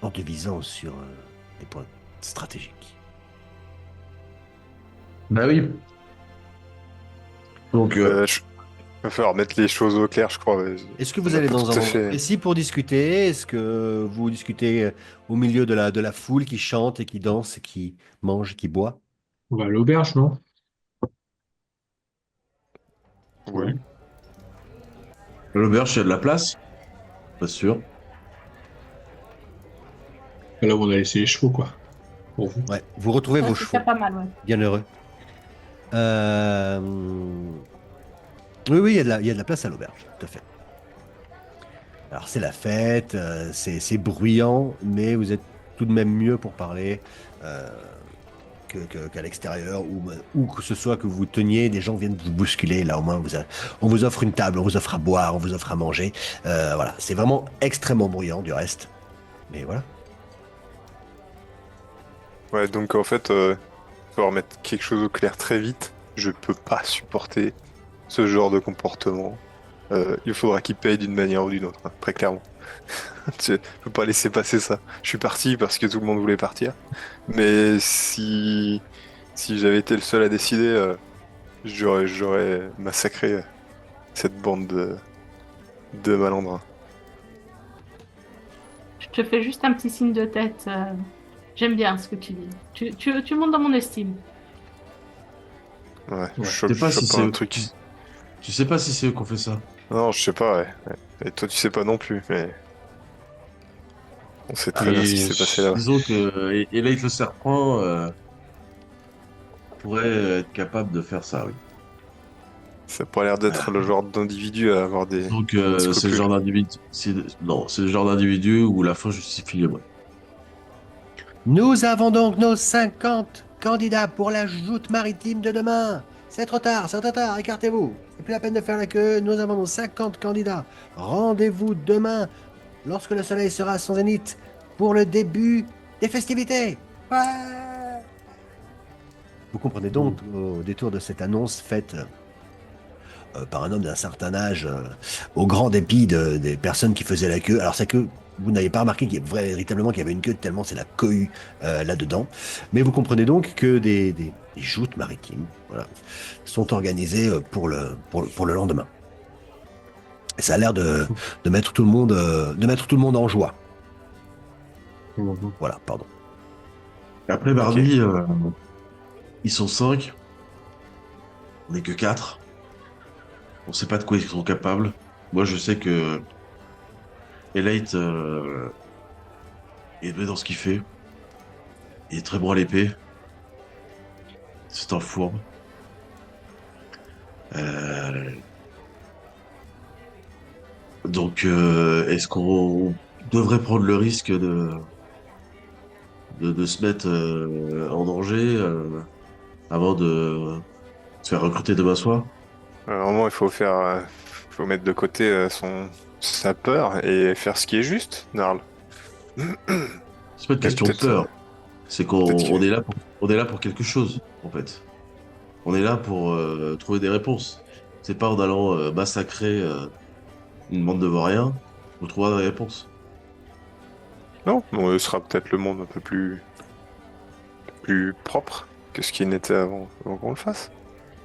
en divisant sur des points stratégiques. Bah oui. Donc, Il va falloir mettre les choses au clair, je crois. Est-ce que On vous a allez pas dans tout un à endroit fait- précis pour discuter? Est-ce que vous discutez au milieu de la foule qui chante et qui danse et qui mange et qui boit? On va à l'auberge, non? Oui. l'auberge, il y a de la place, pas sûr. Là où on a laissé les chevaux, quoi. Pour vous. Ouais, vous retrouvez Ça, vos c'est chevaux, déjà pas mal, ouais. bien heureux. Oui, il y a de la place à l'auberge, tout à fait. Alors c'est la fête, c'est bruyant, mais vous êtes tout de même mieux pour parler euh, qu'à l'extérieur, ou que ce soit que vous teniez, des gens viennent vous bousculer, là au moins on vous offre une table, on vous offre à boire, on vous offre à manger. Voilà, c'est vraiment extrêmement bruyant du reste. Mais voilà. Ouais, donc en fait, il va falloir mettre quelque chose au clair très vite. Je peux pas supporter ce genre de comportement. Il faudra qu'il paye d'une manière ou d'une autre, hein, très clairement. Je peux pas laisser passer ça. Je suis parti parce que tout le monde voulait partir. Mais si j'avais été le seul à décider, j'aurais massacré cette bande de malandrins. Je te fais juste un petit signe de tête. J'aime bien ce que tu dis. Tu montes dans mon estime. Ouais, Ouais. je Je chope sais pas si chope c'est un eux. truc. Tu sais pas si c'est eux qui ont fait ça. Non, je sais pas, ouais. Et toi, tu sais pas non plus, mais on sait très bien ce qui Et s'est passé là. Disons que Elite le Serpent pourrait être capable de faire ça, oui. Ça a pas l'air d'être le genre d'individu à avoir des Donc c'est le scrupules. genre d'individu. Non, c'est le genre d'individu où la fin justifie les moyens. Nous avons donc nos 50 candidats pour la joute maritime de demain. C'est trop tard, écartez-vous. C'est plus la peine de faire la queue, nous avons nos 50 candidats. Rendez-vous demain, lorsque le soleil sera à son zénith, pour le début des festivités. Ouais. Vous comprenez donc, au détour de cette annonce faite par un homme d'un certain âge, au grand dépit des personnes qui faisaient la queue. Alors c'est que vous n'avez pas remarqué véritablement qu'il y avait une queue tellement c'est la cohue là-dedans. Mais vous comprenez donc que des joutes maritimes voilà, sont organisées pour le lendemain. Et ça a l'air de mettre tout le monde, en joie. Mhm. Voilà, pardon. Après, Barney, ils sont 5, on n'est que 4. On sait pas de quoi ils sont capables. Moi, je sais que Elite est doué dans ce qu'il fait. Il est très bon à l'épée. C'est un fourbe. Euh, Donc, est-ce qu'on devrait prendre le risque de se mettre en danger avant de se faire recruter demain soir? Vraiment, faut mettre de côté sa peur et faire ce qui est juste, Narl. C'est pas une Et question de peut-être, peur. C'est qu'on peut-être que... on est là pour quelque chose, en fait. On est là pour trouver des réponses. C'est pas en allant massacrer une bande de vauriens pour trouver des réponses. Non, bon, ce sera peut-être le monde un peu plus propre que ce qu'il n'était avant qu'on le fasse.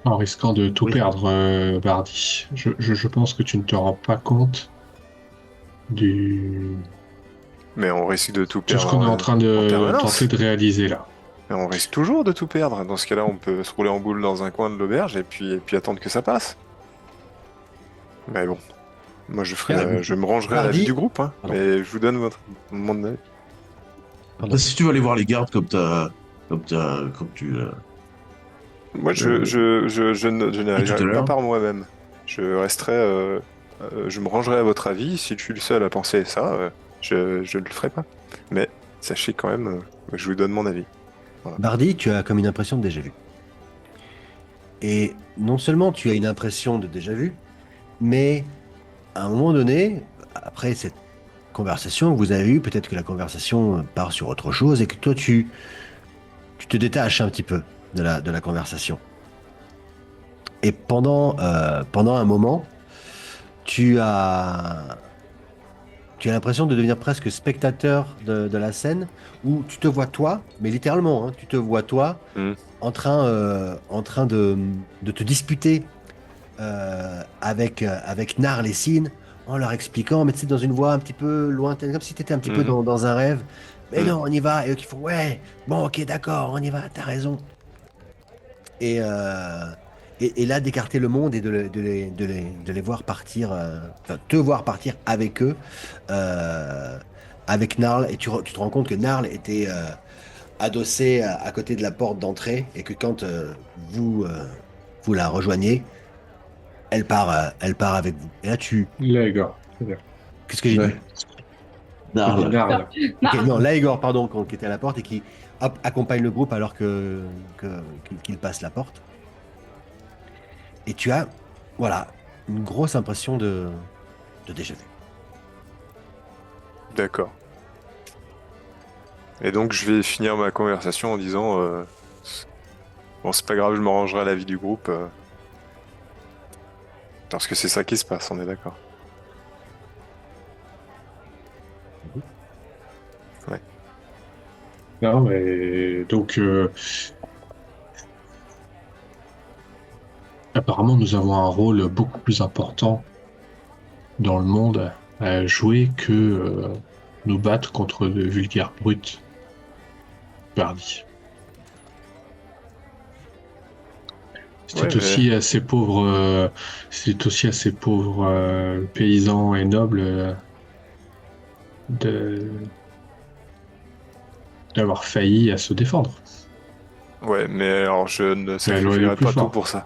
En risquant de tout Oui. perdre, Bardi. Je pense que tu ne te rends pas compte du... Mais on risque de tout tout ce perdre qu'on est en train en de permanence. tenter de réaliser là. Mais on risque toujours de tout perdre. Dans ce cas-là, on peut se rouler en boule dans un coin de l'auberge et puis attendre que ça passe. Mais bon, moi je me rangerai à la vie Mardi- du groupe, hein. Pardon. Mais je vous donne mon avis. Pardon. Si tu veux aller voir les gardes comme tu Moi, Euh, je dit tout à n'agirai pas l'heure. par moi-même. Je resterai, je me rangerai à votre avis. Si je suis le seul à penser ça, je ne le ferai pas. Mais sachez quand même, je vous donne mon avis. Bardi, tu as comme une impression de déjà vu. Et non seulement tu as une impression de déjà vu, mais à un moment donné, après cette conversation que vous avez eue, peut-être que la conversation part sur autre chose et que toi tu te détaches un petit peu de la conversation. Et pendant un moment, tu as, tu as l'impression de devenir presque spectateur de la scène où tu te vois toi, mais littéralement, hein, tu te vois toi Hmm. en train de te disputer avec Narl et Sin en leur expliquant, mais tu sais, dans une voix un petit peu lointaine, comme si tu étais un petit peu Mhm. dans un rêve. Mais Hmm. non, on y va. Et eux qui font, ouais, bon, ok, d'accord, on y va, t'as raison. Et, euh, et là, d'écarter le monde et de les voir partir, enfin, te voir partir avec eux, euh, avec Narl. Et tu te rends compte que Narl était adossé à côté de la porte d'entrée et que quand vous la rejoignez, elle part avec vous. Et là, Les gars. C'est bien. qu'est-ce que j'ai dit? Ouais. Petit Narl. Narl. Ok, non, Laegor, pardon, qui était à la porte et qui hop, accompagne le groupe alors qu'il passe la porte. Et tu as, voilà, une grosse impression de déjà vu. D'accord. Et donc, je vais finir ma conversation en disant, bon, c'est pas grave, je me rangerai à la vie du groupe, parce que c'est ça qui se passe, on est d'accord. Non, mais donc apparemment nous avons un rôle beaucoup plus important dans le monde à jouer que nous battre contre de vulgaires brutes. Bardi. Ouais, C'est aussi assez pauvre, paysans et nobles de d'avoir failli à se défendre. mais alors je ne La loi est sacrifierai le plus pas tout fort. pour ça.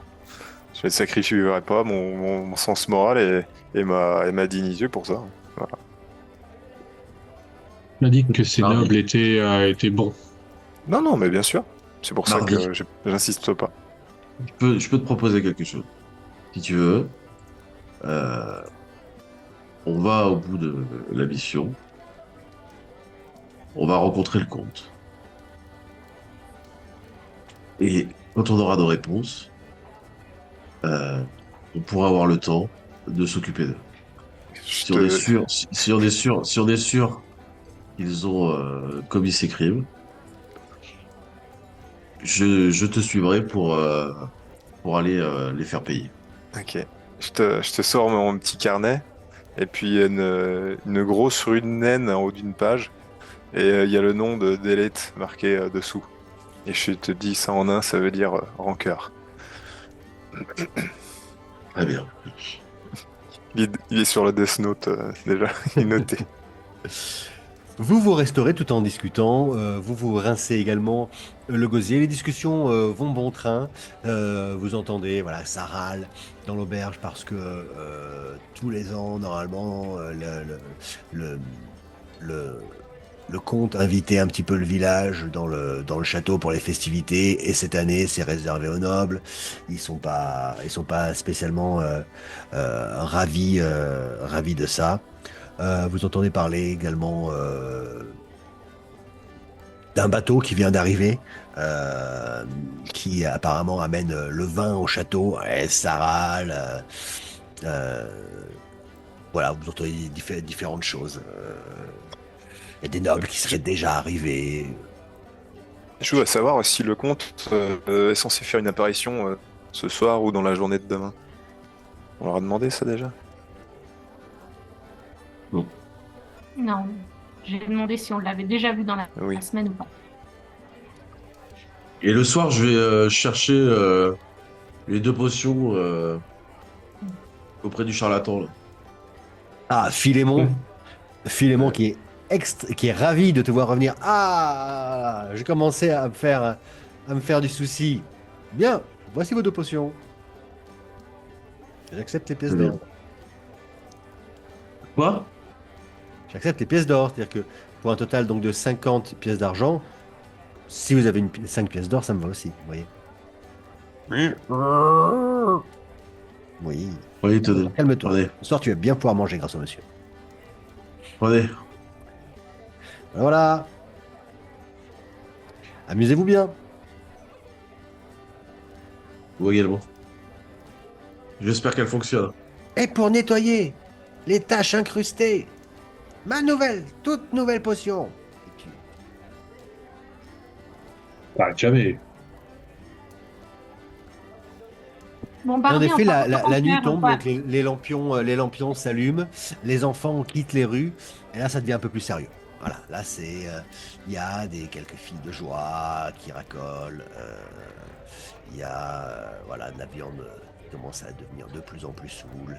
Je ne sacrifierai pas mon sens moral et ma dignité pour ça. Voilà. On a dit que ces Mardi. nobles étaient bons. Non, non, mais bien sûr. C'est pour ça Mardi. que j'insiste pas. Je peux te proposer quelque chose. Si tu veux, euh, on va au bout de la mission. On va rencontrer le comte. Et quand on aura nos réponses, on pourra avoir le temps de s'occuper d'eux. Je Si on est te- sûr, si on est sûr qu'ils ont commis ces crimes, je te suivrai pour aller les faire payer. Ok. Je te sors mon petit carnet Et puis il y a une grosse rune naine en haut d'une page. Et il y a le nom de Delete marqué dessous. Et je te dis ça en un, ça veut dire rancœur. Très bien. Il est sur le Death Note déjà, il est noté. Vous resterez tout en discutant, vous rincez également le gosier. Les discussions vont bon train. Vous entendez, voilà, ça râle dans l'auberge parce que tous les ans, normalement, le, le, le comte invitait un petit peu le village dans le château pour les festivités. Et cette année, c'est réservé aux nobles. Ils sont pas spécialement ravis de ça. Vous entendez parler également d'un bateau qui vient d'arriver, qui apparemment amène le vin au château. Et ça râle. Euh, voilà, vous entendez différentes choses. Il y a des nobles qui seraient déjà arrivés. Je voudrais savoir si le comte est censé faire une apparition ce soir ou dans la journée de demain. On leur a demandé ça déjà? Non. J'ai demandé si on l'avait déjà vu dans la Oui. semaine ou pas. Et le soir, je vais chercher les 2 potions auprès du charlatan. Là. Ah, Philémon. Philémon Ouais. qui est ravi de te voir revenir. Ah, j'ai commencé à me faire du souci. Bien, voici vos 2 potions. J'accepte les pièces Très bien. d'or. Quoi? J'accepte les pièces d'or, c'est-à-dire que pour un total donc de 50 pièces d'argent, si vous avez 5 pièces d'or, ça me va aussi, vous voyez. Oui. Oui, tenez. Calme-toi. Prenez. Ce soir, tu vas bien pouvoir manger grâce au monsieur. Prenez. Voilà. Amusez-vous bien. Vous également. J'espère qu'elle fonctionne. Et pour nettoyer les taches incrustées, toute nouvelle potion. Et tu- Ah, jamais. Bon, Et en Barney, effet, on va la nuit faire, tombe, ouais. donc les lampions s'allument, les enfants quittent les rues, et là, ça devient un peu plus sérieux. Voilà, là, il y a quelques filles de joie qui racolent, il y a, voilà, de la viande qui commence à devenir de plus en plus saoule,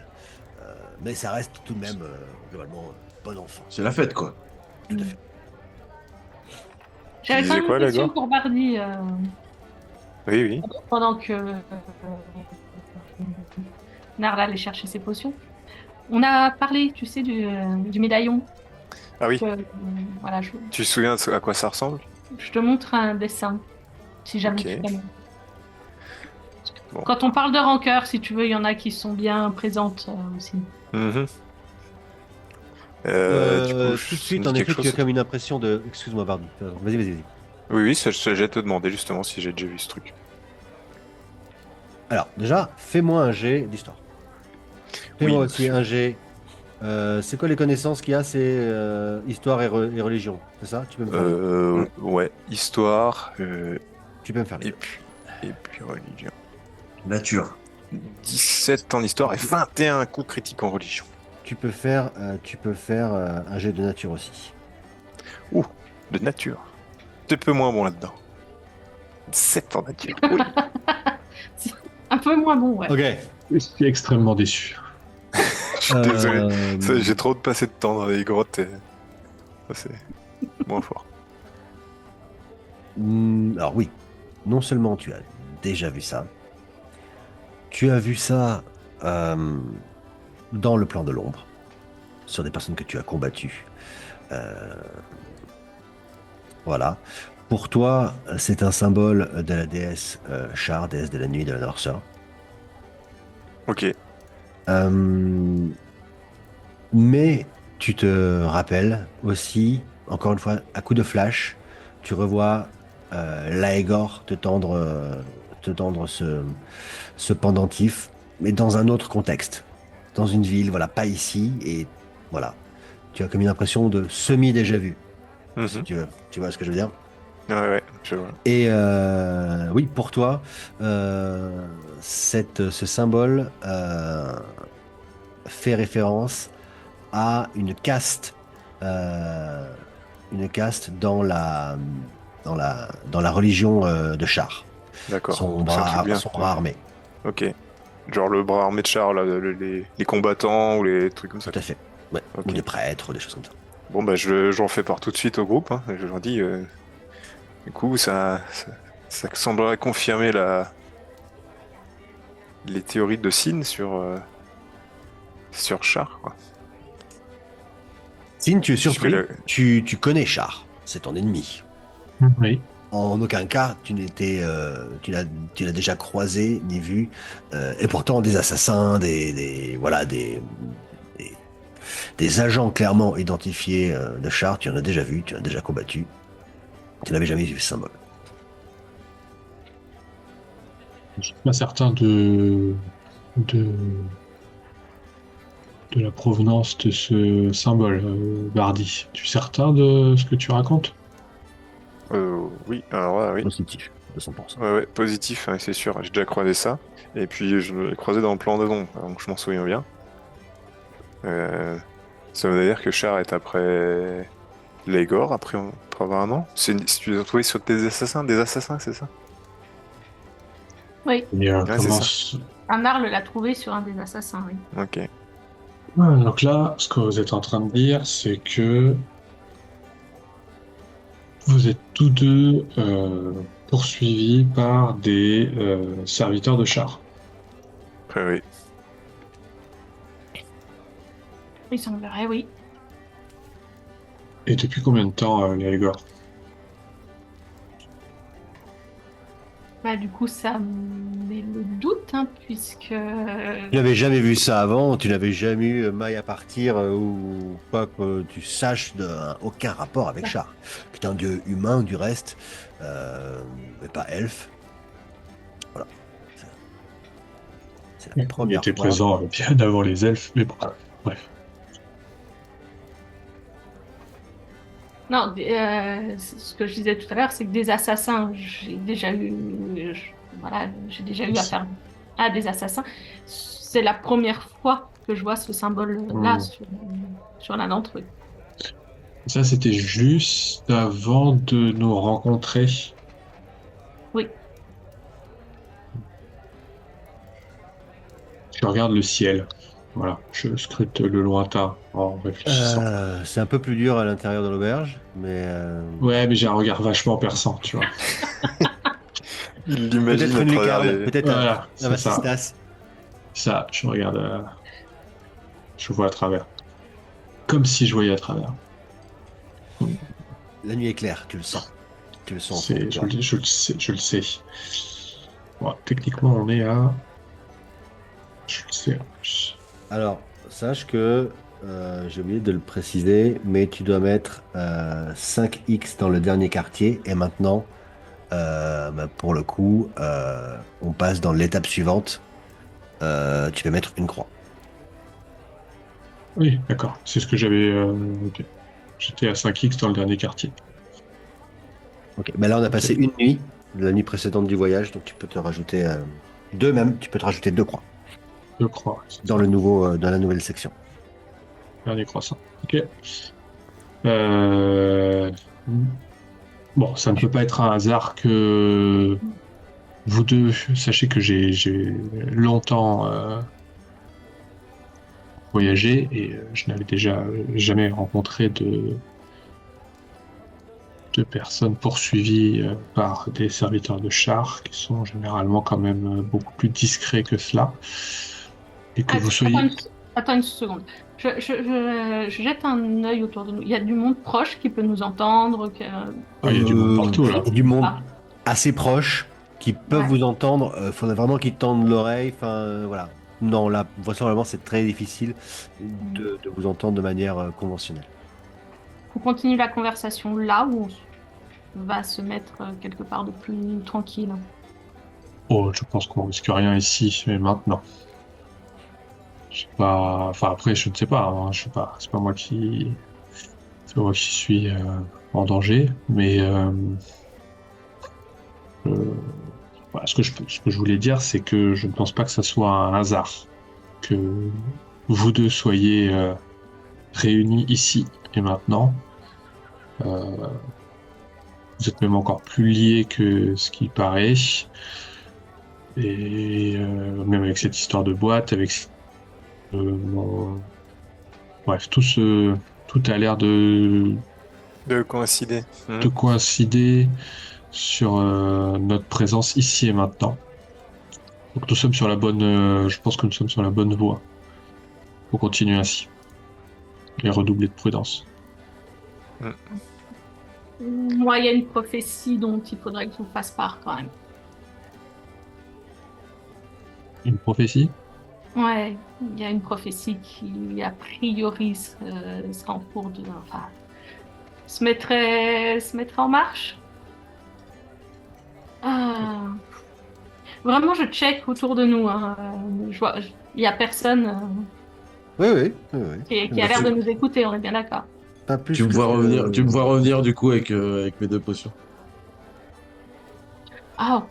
mais ça reste tout de même, globalement, bon enfant. C'est la fête, quoi. Tout à fait. J'avais Tu quand disais même quoi, une question Lagor? pour Barney Oui, oui. pendant que Narla allait chercher ses potions. On a parlé, tu sais, du médaillon. Ah oui, Voilà, tu te souviens à quoi ça ressemble? je te montre un dessin, si jamais Ok. tu connais. Bon. Quand on parle de rancœur, si tu veux, il y en a qui sont bien présentes aussi. Mhm. Du coup, Tout de ça suite, me en dit effet, quelque tu as chose? comme une impression de... Excuse-moi, Bardi. Vas-y. Oui, oui, j'allais te demander justement si j'ai déjà vu ce truc. Alors, déjà, fais-moi un jet d'histoire. Fais-moi Oui, aussi monsieur. un jet. C'est quoi les connaissances qu'il y a? C'est histoire et religion. C'est ça? Tu peux me faire Ouais, histoire, Tu peux me faire les et deux. puis religion. Nature. 17 en histoire et 21 coups critiques en religion. Tu peux faire un jet de nature aussi. Ouh, de nature. C'est peu moins bon là-dedans. 7 en nature. Oui. Un peu moins bon, ouais. Ok. Je suis extrêmement déçu. Je suis désolé. Euh, J'ai trop de passé de temps dans les grottes et ça c'est moins fort. Alors oui, non seulement tu as déjà vu ça, tu as vu ça dans le plan de l'ombre, sur des personnes que tu as combattues. Euh, voilà. Pour toi, c'est un symbole de la déesse Char, déesse de la nuit, de la noirceur. Ok. Euh, mais tu te rappelles aussi, encore une fois, à coup de flash, tu revois Laegor te tendre ce pendentif, mais dans un autre contexte, dans une ville, voilà, pas ici, et voilà. Tu as comme une impression de semi-déjà vu, si Mhm. tu veux. Tu vois ce que je veux dire? Ouais, je vois. Et oui, pour toi, ce symbole fait référence a une caste dans la religion de Char. D'accord. Son C'est un truc bien. bras armé. Ok. Genre le bras armé de char, là, les combattants ou les trucs comme ça. Tout à fait. Ouais. Ok. Ou des prêtres, ou des choses comme ça. Bon, bah, j'en fais part tout de suite au groupe. Hein. Je leur dis, du coup, ça semblerait confirmer les théories de Sin sur Char, quoi. Sin, tu es surpris. Puisque Tu connais Char. C'est ton ennemi. Oui. En aucun cas, tu l'as déjà croisé ni vu. Et pourtant, des assassins, des agents clairement identifiés de Char, tu en as déjà vu, tu en as déjà combattu. Tu n'avais jamais vu ce symbole. Je suis pas certain de la provenance de ce symbole, Bardi. Tu es certain de ce que tu racontes? oui, alors là, oui. Positif, 200%. Ouais, positif, ouais, c'est sûr. J'ai déjà croisé ça. Et puis, je l'ai croisé dans le plan de don, donc je m'en souviens bien. Ça veut dire que Char est après Légor, après avoir un an. Si tu les as trouvés sur des assassins, c'est ça? Oui, Et, Ouais, c'est comment... un Arle l'a trouvé sur un des assassins, oui. Ok. Ouais, donc là, ce que vous êtes en train de dire, c'est que vous êtes tous deux poursuivis par des serviteurs de Char. Après, oui. Il semblerait, oui. Et depuis combien de temps, Lérigor? Bah, du coup, ça met le doute, hein, puisque... Tu n'avais jamais vu ça avant, tu n'avais jamais eu maille à partir ou quoi que tu saches aucun rapport avec Char. Qui est un dieu humain du reste, mais pas elfe. Voilà. C'est la Il première était fois. présent bien avant les elfes, mais bon, bref. Non, ce que je disais tout à l'heure, c'est que des assassins, j'ai déjà eu affaire à des assassins. C'est la première fois que je vois ce symbole-là sur l'un d'entre eux. Ça, c'était juste avant de nous rencontrer. Oui. Je regarde le ciel. Voilà, je scrute le lointain en réfléchissant. C'est un peu plus dur à l'intérieur de l'auberge, mais Ouais, mais j'ai un regard vachement perçant, tu vois. Il l'imagine peut-être à une travers lucarne, les... peut-être Voilà, un c'est ça. vasistas. Ça, je regarde, je vois à travers. Comme si je voyais à travers. La nuit est claire, tu le sens. Tu le sens. Je le sais. Bon, techniquement, on est à... Je le sais en plus. Alors, sache que j'ai oublié de le préciser, mais tu dois mettre 5x dans le dernier quartier et maintenant, pour le coup, on passe dans l'étape suivante. Tu vas mettre une croix. Oui, d'accord. C'est ce que j'avais... ok. J'étais à 5x dans le dernier quartier. Ok. Ben là, on a passé une nuit, la nuit précédente du voyage, donc tu peux te rajouter deux même. Tu peux te rajouter deux croix Je crois. dans dans la nouvelle section. Dernier croissant. Ok. Bon, ça ne peut pas être un hasard que vous deux, sachez que j'ai longtemps voyagé et je n'avais déjà jamais rencontré de personnes poursuivies par des serviteurs de Char qui sont généralement quand même beaucoup plus discrets que cela. Et que vous soyez... Attends une seconde. Je jette un œil autour de nous. Il y a du monde proche qui peut nous entendre. Ah, il y a du monde partout là. Il y a du monde Ah. assez proche qui peuvent Ouais. vous entendre. Faudrait vraiment qu'ils tendent l'oreille. Enfin, voilà. Non, là, vraisemblablement, c'est très difficile de vous entendre de manière conventionnelle. On continue la conversation là où on va se mettre quelque part de plus tranquille. Oh, je pense qu'on risque rien ici, mais maintenant. Je sais pas. Enfin après, je ne sais pas. Hein. Je sais pas. C'est pas moi qui suis en danger, mais voilà, ce que je voulais dire, c'est que je ne pense pas que ça soit un hasard que vous deux soyez réunis ici et maintenant. Vous êtes même encore plus liés que ce qui paraît. Et même avec cette histoire de boîte, avec bref, tout a l'air de coïncider. coïncider sur notre présence ici et maintenant. Donc nous sommes sur la bonne, je pense que nous sommes sur la bonne voie. Faut continuer ainsi et redoubler de prudence. Moi, il y a une prophétie dont il faudrait que je vous fasse part quand même. Une prophétie? Ouais, il y a une prophétie qui, a priori, sera en cours de... Enfin, se mettrait en marche. Vraiment, je check autour de nous. Hein. Je vois, il n'y a personne Oui. qui a l'air de nous écouter, on est bien d'accord. Pas plus Tu me que- vois revenir, tu me vois revenir du coup avec mes 2 potions. Oh,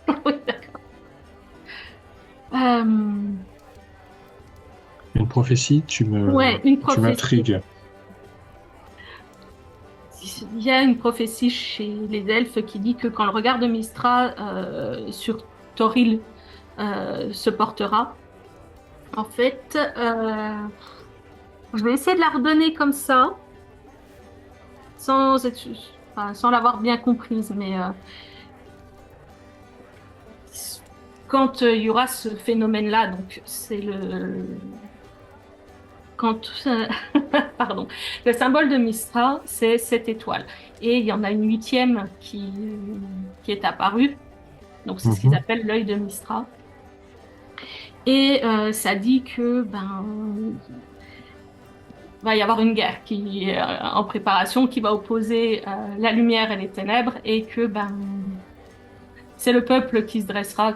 oui, d'accord. Une prophétie? Ouais, une Tu prophétie. m'intrigues. Il y a une prophétie chez les elfes qui dit que quand le regard de Mystra sur Toril se portera, en fait, je vais essayer de la redonner comme ça, sans l'avoir bien comprise, mais quand il y aura ce phénomène-là, donc c'est pardon, le symbole de Mystra, c'est cette étoile. Et il y en a une 8e qui est apparue. Donc c'est ce qu'ils appellent l'œil de Mystra. Et ça dit que va y avoir une guerre qui est en préparation, qui va opposer la lumière et les ténèbres, et que c'est le peuple qui se dressera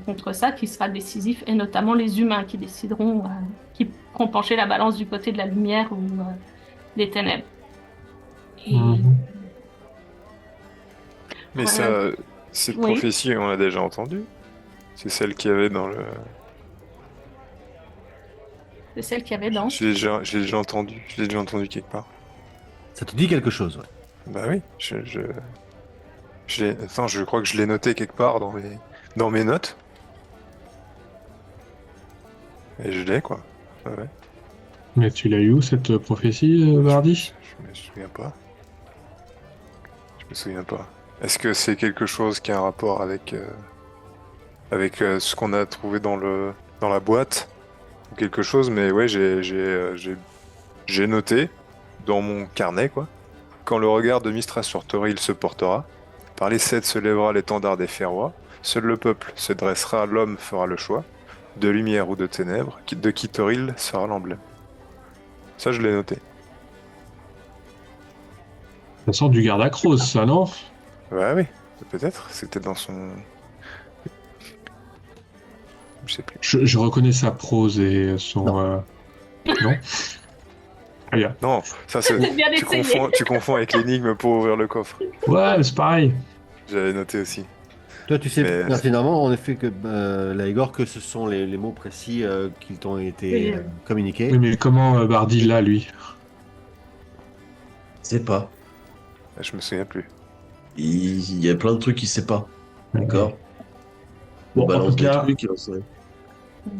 contre ça, qui sera décisif, et notamment les humains qui décideront, qui feront pencher la balance du côté de la lumière ou des ténèbres. Et... Mais voilà. cette Oui. prophétie, on l'a déjà entendue. C'est celle qu'il y avait dans le... C'est celle qu'il y avait dans... Je l'ai déjà entendu. Je l'ai déjà entendu quelque part. Ça te dit quelque chose, ouais. Bah oui, Attends, je crois que je l'ai noté quelque part dans mes notes. Et je l'ai, quoi. Ouais. Mais tu l'as eu où, cette prophétie, Vardy? Je me souviens pas. Est-ce que c'est quelque chose qui a un rapport avec ce qu'on a trouvé dans la boîte ou quelque chose? Mais ouais, j'ai noté dans mon carnet, quoi. Quand le regard de Mistras sur Toril se portera, par les 7 se lèvera l'étendard des Férois, seul le peuple se dressera, l'homme fera le choix, de lumière ou de ténèbres, de qui Toril sera l'emblème. Ça, je l'ai noté. Ça sort du garde Acros, ça, non? Ouais, oui, peut-être. C'était dans son... Je sais plus. Je reconnais sa prose et son... Non. Non? Ah, yeah. Non, ça c'est... Bien essayé. Tu confonds avec l'énigme pour ouvrir le coffre. Ouais, c'est pareil. J'avais noté aussi. Toi, tu sais Mais- pertinemment, en effet, que Laigor, que ce sont les mots précis qui t'ont été Oui. communiqués. Oui, mais comment Bardi l'a, lui? C'est pas. Je me souviens plus. Il y a plein de trucs qu'il sait pas. D'accord. Bon, On en balance tout cas- des trucs, il en sait.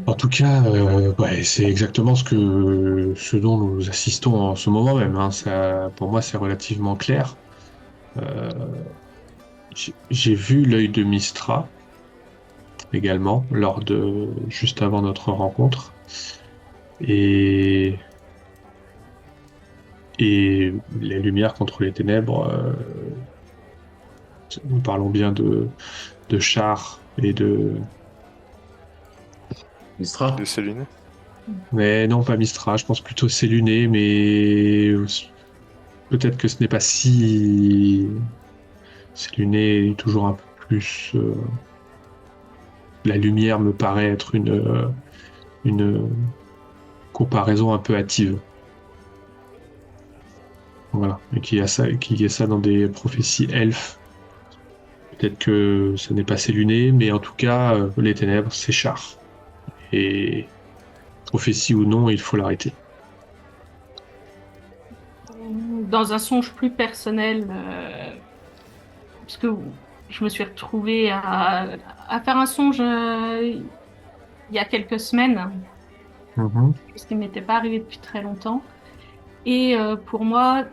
En tout cas, ouais, c'est exactement ce dont nous assistons en ce moment même. Hein. Ça, pour moi, c'est relativement clair. J'ai vu l'œil de Mystra également juste avant notre rencontre, et les lumières contre les ténèbres. Nous parlons bien de chars et de... Mistra. De ses lunettes. Mais non, pas Mistra, je pense plutôt Séluné, mais peut-être que ce n'est pas si... Séluné est toujours un peu plus... La lumière me paraît être une comparaison un peu hâtive. Voilà, et qu'il y a ça dans des prophéties elfes. Peut-être que ce n'est pas Séluné, mais en tout cas, les ténèbres, c'est char. Et prophétie ou non, il faut l'arrêter. dans un songe plus personnel, parce que je me suis retrouvée à faire un songe il y a quelques semaines, Mhm. ce qui ne m'était pas arrivé depuis très longtemps. Et pour moi,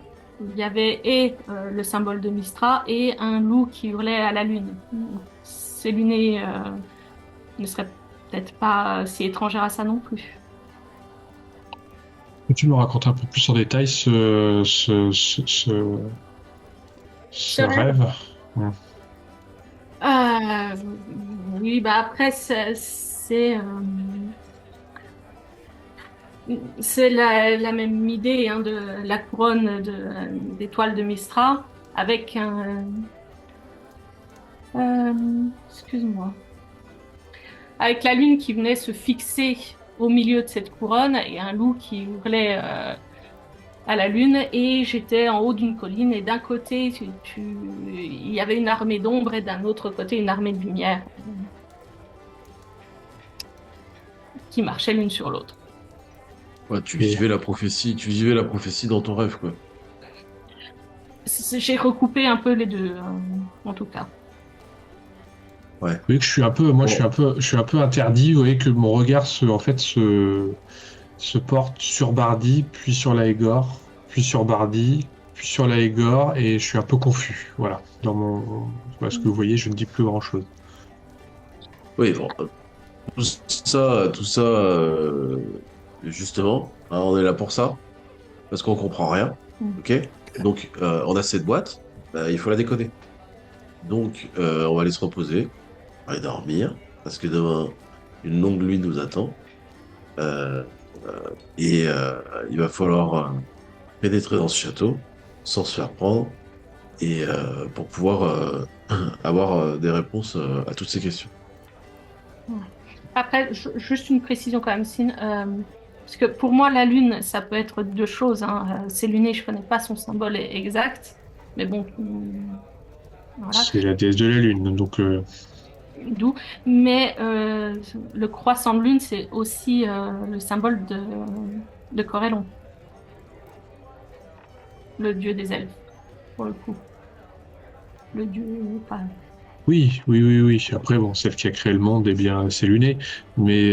il y avait le symbole de Mistra et un loup qui hurlait à la lune. Ces lunées ne seraient peut-être pas si étrangères à ça non plus. Peux-tu me raconter un peu plus en détail ce Ce rêve, rêve? euh, oui, bah après, c'est la même idée hein, de la couronne d'étoiles de Mistra avec excuse-moi, avec la lune qui venait se fixer au milieu de cette couronne et un loup qui hurlait à la lune et j'étais en haut d'une colline et d'un côté il y avait une armée d'ombre et d'un autre côté une armée de lumière qui marchaient l'une sur l'autre. Ouais, tu vivais la prophétie dans ton rêve, quoi. J'ai recoupé un peu les deux, en tout cas. Vous voyez que je suis un peu, moi, Bon. je suis un peu interdit. Vous voyez que mon regard se porte sur Bardi, puis sur Laegor, puis sur Bardi, puis sur Laegor, et je suis un peu confus. Voilà. Parce que vous voyez, je ne dis plus grand-chose. Oui, bon, tout ça, justement, hein, on est là pour ça, parce qu'on comprend rien, ok? Donc, on a cette boîte, il faut la décoder. Donc, on va aller se reposer, on va aller dormir, parce que demain, une longue nuit nous attend, euh, et il va falloir pénétrer dans ce château, sans se faire prendre, et pour pouvoir avoir des réponses à toutes ces questions. Ouais. Après, juste une précision quand même, Sin, parce que pour moi, la lune, ça peut être deux choses. Hein. C'est luné, je connais pas son symbole exact, mais bon, voilà, C'est la déesse de la lune, donc d'où. Mais le croissant de lune, c'est aussi le symbole de Corellon, le dieu des elfes, pour le coup. Le dieu, enfin, oui, oui, oui, oui. Après, bon, celle qui a créé le monde, eh bien, c'est luné, mais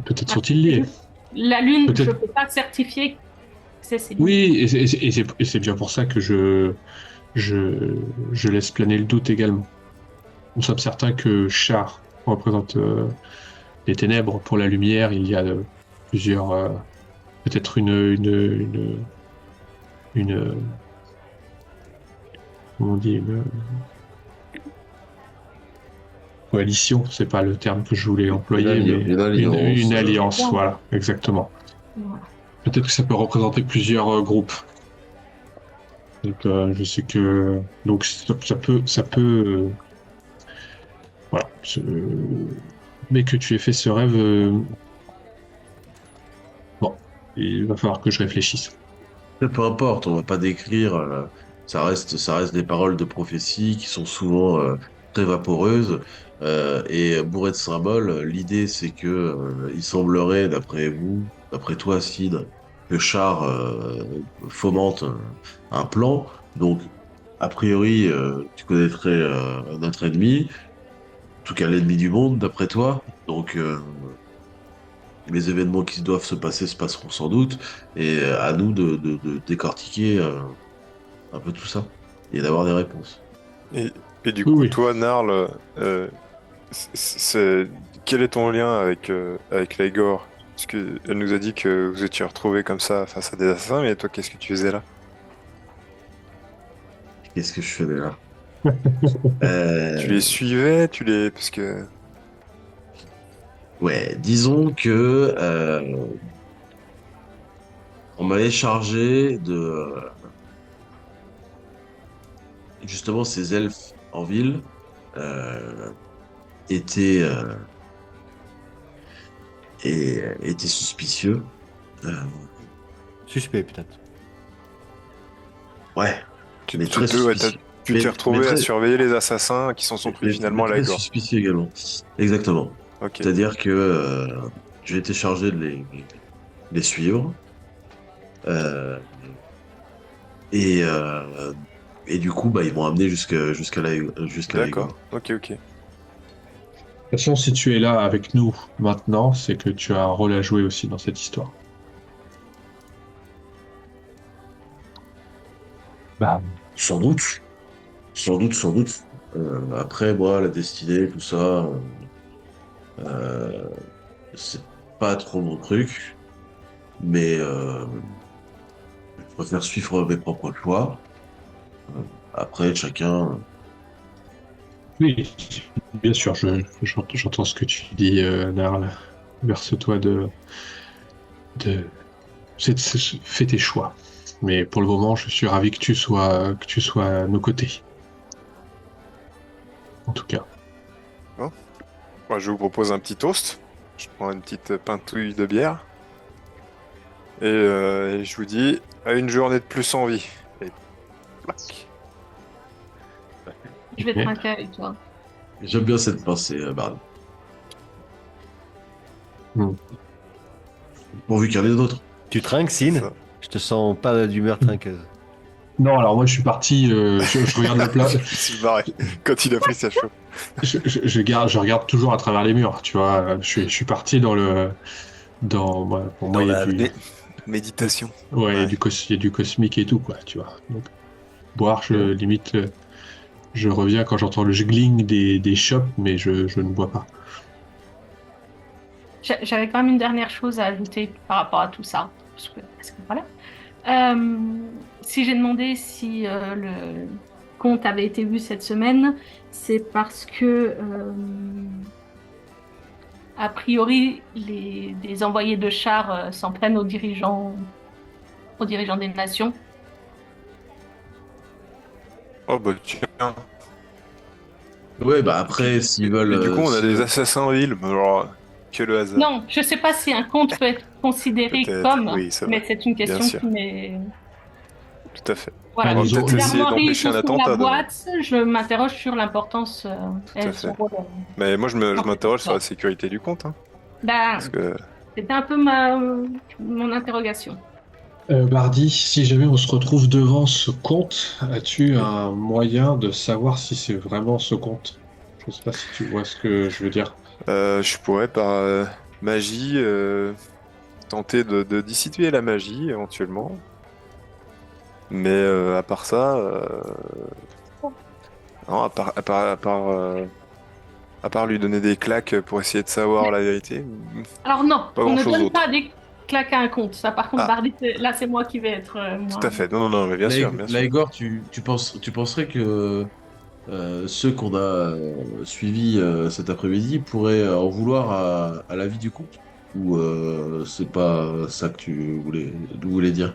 peut-être sont-ils liés. la lune, je Peut-être. peux pas certifier que c'est luné. Oui, et c'est bien pour ça que je laisse planer le doute également. Nous sommes certains que Char représente les ténèbres pour la lumière. Il y a plusieurs, peut-être une, comment on dit, une coalition. C'est pas le terme que je voulais employer, mais Une alliance, une alliance. Ouais. Voilà, exactement. Voilà. Peut-être que ça peut représenter plusieurs groupes. Donc, je sais que donc ça peut voilà. Mais que tu aies fait ce rêve, bon, il va falloir que je réfléchisse. Mais peu importe, on va pas décrire. Ça reste des paroles de prophétie qui sont souvent très vaporeuses et bourrées de symboles. L'idée, c'est que il semblerait, d'après vous, d'après toi, Sid, que Char fomente un plan. Donc, a priori, tu connaîtrais notre ennemi, en tout cas l'ennemi du monde, d'après toi. Donc, les événements qui doivent se passer se passeront sans doute, et à nous de décortiquer un peu tout ça et d'avoir des réponses. Et, et du Oui, coup, oui. toi, Narl, quel est ton lien avec Laegor? Parce qu'elle nous a dit que vous étiez retrouvés comme ça face à des assassins, mais toi, qu'est-ce que tu faisais là? Qu'est-ce que je faisais là? Tu les suivais, Parce que... Ouais, disons que on m'avait chargé de justement ces elfes en ville euh, étaient étaient suspicieux. Euh, Suspect, peut-être. ouais, mais très ouais, suspicieux. tu t'es Mais retrouvé à très, surveiller les assassins qui s'en sont pris finalement à très Laegor. suspicieux également. Exactement. Ok. C'est-à-dire que j'ai été chargé de les suivre Euh, et, euh, et du coup, bah, ils vont amener jusqu'à la D'accord. Igor. Ok, ok. De toute façon, si tu es là avec nous maintenant, c'est que tu as un rôle à jouer aussi dans cette histoire. Bah, Sans doute, sans doute, sans doute. Après, moi, la destinée, tout ça, euh, c'est pas trop mon truc, mais je préfère suivre mes propres choix. Euh, Après, chacun. oui, bien sûr, j'entends ce que tu dis, Narl. Verse-toi de, fais tes choix. Mais pour le moment, je suis ravi que tu sois à nos côtés. En tout cas. Bon. Moi, je vous propose un petit toast. Je prends une petite pintouille de bière. Et je vous dis à une journée de plus en vie. Et plac. Je vais Ok. trinquer avec toi. J'aime bien cette pensée, Barney. Hmm. Pourvu qu'il y en ait d'autres. Tu trinques, Sin? Ça. Je te sens pas d'humeur trinqueuse. Non, alors moi je suis parti, je regarde la place, C'est barré quand il a pris sa chaud. je regarde toujours à travers les murs, tu vois. Je suis parti pour moi Dans il y a la du, méditation. ouais, Ouais. il y a du cosmique et tout quoi, tu vois. Donc boire, limite, je reviens quand j'entends le juggling des shops, mais je ne bois pas. J'avais quand même une dernière chose à ajouter par rapport à tout ça. Parce que voilà. Si j'ai demandé si le compte avait été vu cette semaine, c'est parce que, a priori, les envoyés de chars s'en prennent aux dirigeants des nations. Oh bah tiens. Ouais, bah après, s'ils veulent. Et du coup, on a s'ils des veulent- assassins en ville. Mais alors, que le hasard. Non, je ne sais pas si un compte peut être considéré Peut-être. comme, Oui, c'est mais vrai. c'est une Bien question sûr. qui m'est... Tout à fait. Ah, Voilà, On va si peut-être essayer l'armoirie d'empêcher joue un sur la attentat demain. boîte, je m'interroge sur l'importance Tout à et son fait. rôle. Mais moi, je dans cette m'interroge sur la histoire. sécurité du compte. Hein, parce Ben, que c'était un peu mon interrogation. Bardi, si jamais on se retrouve devant ce compte, as-tu un moyen de savoir si c'est vraiment ce compte? Je sais pas si tu vois ce que je veux dire. je pourrais, par magie, tenter de dissiper la magie, éventuellement. Mais à part ça, non, à part lui donner des claques pour essayer de savoir la vérité, Alors non, pas on ne grand-chose donne d'autre. pas des claques à un compte. Ça, par contre, Ah, Bardi, là, c'est moi qui vais être tout à moi. fait. Non, non, non, mais bien sûr, bien Là, sûr. Igor, tu penserais que ceux qu'on a suivis cet après-midi pourraient en vouloir à la vie du couple? Ou c'est pas ça que tu voulais dire?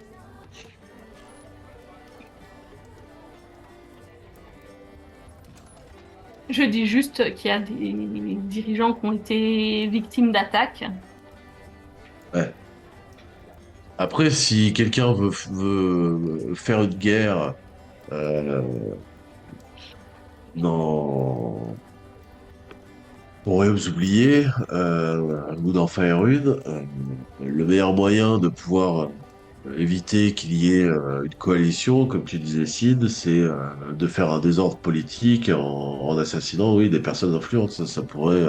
Je dis juste qu'il y a des dirigeants qui ont été victimes d'attaques. Ouais. Après, si quelqu'un veut faire une guerre euh, dans pour vous oublier ou d'en faire une, le meilleur moyen de pouvoir éviter qu'il y ait une coalition, comme tu disais, Sid, c'est de faire un désordre politique en assassinant, oui, des personnes influentes. Ça pourrait,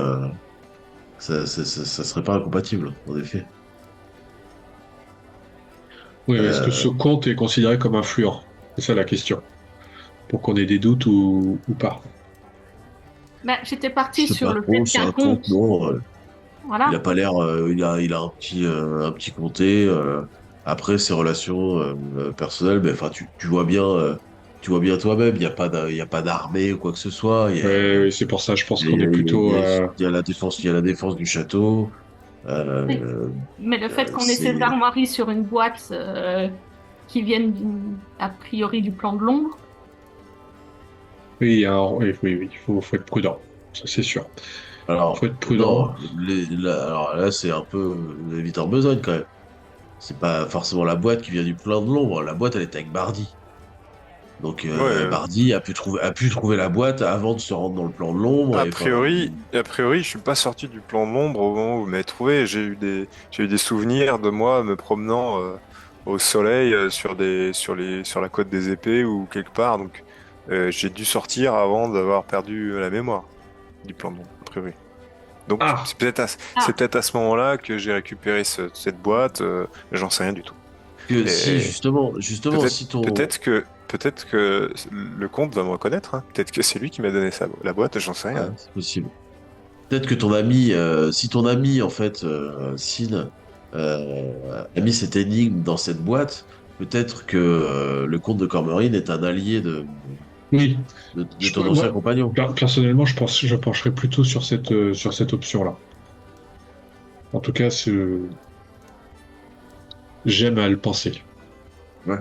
ça serait pas incompatible, en effet. Oui, mais est-ce que Euh, ce compte est considéré comme influent? C'est ça la question. Pour qu'on ait des doutes ou pas. Ben, j'étais je partie sais sur pas le trop, fait c'est qu'un un compte, compte, non. Il a voilà. pas l'air, il a un petit comté. Après ses relations personnelles, ben, enfin, tu vois bien toi-même. Il y a pas d'armée ou quoi que ce soit. Ouais, oui, c'est pour ça, je pense qu'on est plutôt. Il y a la défense du château. Oui. Euh, Mais le fait qu'on ait ces c'est, armoiries sur une boîte qui viennent a priori du plan de l'ombre, Oui, oui, oui, oui, faut être prudent. Ça, c'est sûr. Faut alors, être prudent. non, alors là, c'est un peu vite en besogne quand même. C'est pas forcément la boîte qui vient du plein de l'ombre. La boîte, elle est avec Bardi. Donc Ouais, Bardi a pu trouver la boîte avant de se rendre dans le plan de l'ombre. Et enfin, a priori, je suis pas sorti du plan de l'ombre au moment où vous m'avez trouvé. J'ai eu des souvenirs de moi me promenant au soleil sur la côte des épées ou quelque part. Donc j'ai dû sortir avant d'avoir perdu la mémoire du plan de mon a priori. Donc Ah, c'est Ah, peut-être à ce moment-là que j'ai récupéré cette boîte. J'en sais rien du tout. Que si, Et justement, si ton. peut-être que le comte va me reconnaître, hein. Peut-être que c'est lui qui m'a donné la boîte. J'en sais Ouais, rien. c'est possible. Peut-être que ton ami, si ton ami, en fait, Sin, a mis cette énigme dans cette boîte, peut-être que le comte de Cormerine est un allié oui. de ton ancien Moi, compagnon. personnellement, je pencherais plutôt sur cette option-là. En tout cas, j'aime à le penser. Ouais.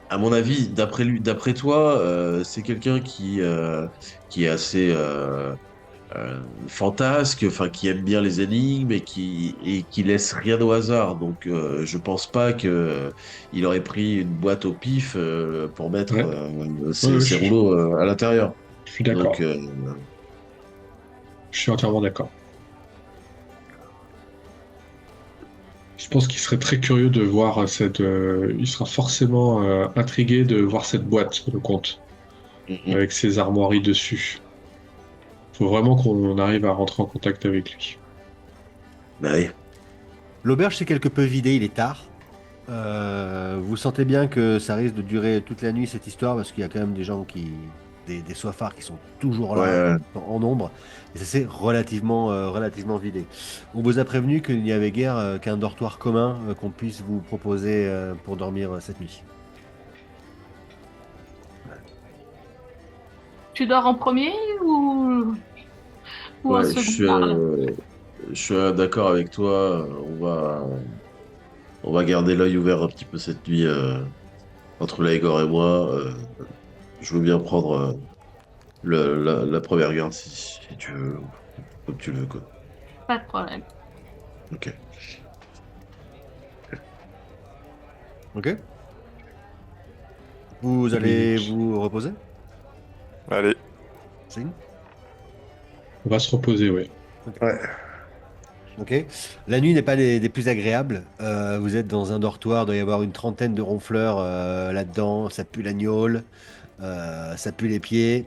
À mon avis, d'après toi, c'est quelqu'un qui est assez fantasque, enfin qui aime bien les énigmes et qui laisse rien au hasard. Donc, je pense pas que il aurait pris une boîte au pif pour mettre Ouais, ouais, ouais, ses rouleaux à l'intérieur. je suis Donc, d'accord. Je suis entièrement d'accord. Je pense qu'il serait très curieux de voir il sera forcément intrigué de voir cette boîte, le comte, mhm. avec ses armoiries dessus. Faut vraiment qu'on arrive à rentrer en contact avec lui. Bah oui. L'auberge s'est quelque peu vidée, il est tard. Vous sentez bien que ça risque de durer toute la nuit cette histoire parce qu'il y a quand même des gens des soifards qui sont toujours Ouais, là ouais. en nombre et ça s'est relativement vidé. On vous a prévenu qu'il n'y avait guère qu'un dortoir commun qu'on puisse vous proposer pour dormir cette nuit. tu dors en premier ou, ou en Ouais, second parle? je suis d'accord avec toi. On va garder l'œil ouvert un petit peu cette nuit entre Laegor et moi. Je veux bien prendre la première garde si tu veux, comme tu le veux, quoi. Pas de problème. Ok. Ok? Vous allez Et vous reposer? Allez, Céline. on va se reposer, ouais. Ok. Ok. La nuit n'est pas des plus agréables. Vous êtes dans un dortoir, il doit y avoir une trentaine de ronfleurs là-dedans. Ça pue la gnôle, ça pue les pieds,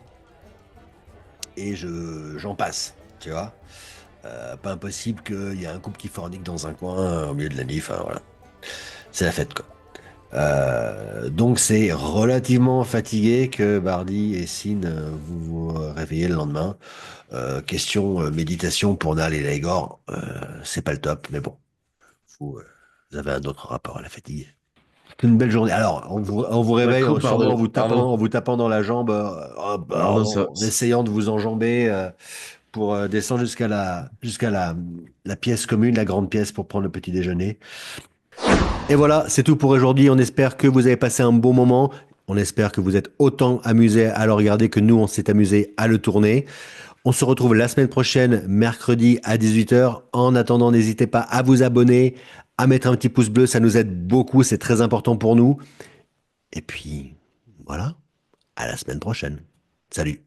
et j'en passe, tu vois. Pas impossible qu'il y ait un couple qui fornique dans un coin au milieu de la nuit. Enfin voilà, c'est la fête quoi. Donc c'est relativement fatigué que Bardi et Sin vous vous réveillez le lendemain. Question méditation pour Nal et Laegor, c'est pas le top, mais bon, vous avez un autre rapport à la fatigue. C'est une belle journée. Alors, on vous réveille sûrement Pardon. en vous tapant dans la jambe, Pardon, ça. en essayant de vous enjamber pour descendre jusqu'à la pièce commune, la grande pièce pour prendre le petit déjeuner. Et voilà, c'est tout pour aujourd'hui. On espère que vous avez passé un bon moment. On espère que vous êtes autant amusés à le regarder que nous, on s'est amusés à le tourner. On se retrouve la semaine prochaine, mercredi à 18 heures. En attendant, n'hésitez pas à vous abonner, à mettre un petit pouce bleu, ça nous aide beaucoup, c'est très important pour nous. Et puis, voilà, à la semaine prochaine. Salut.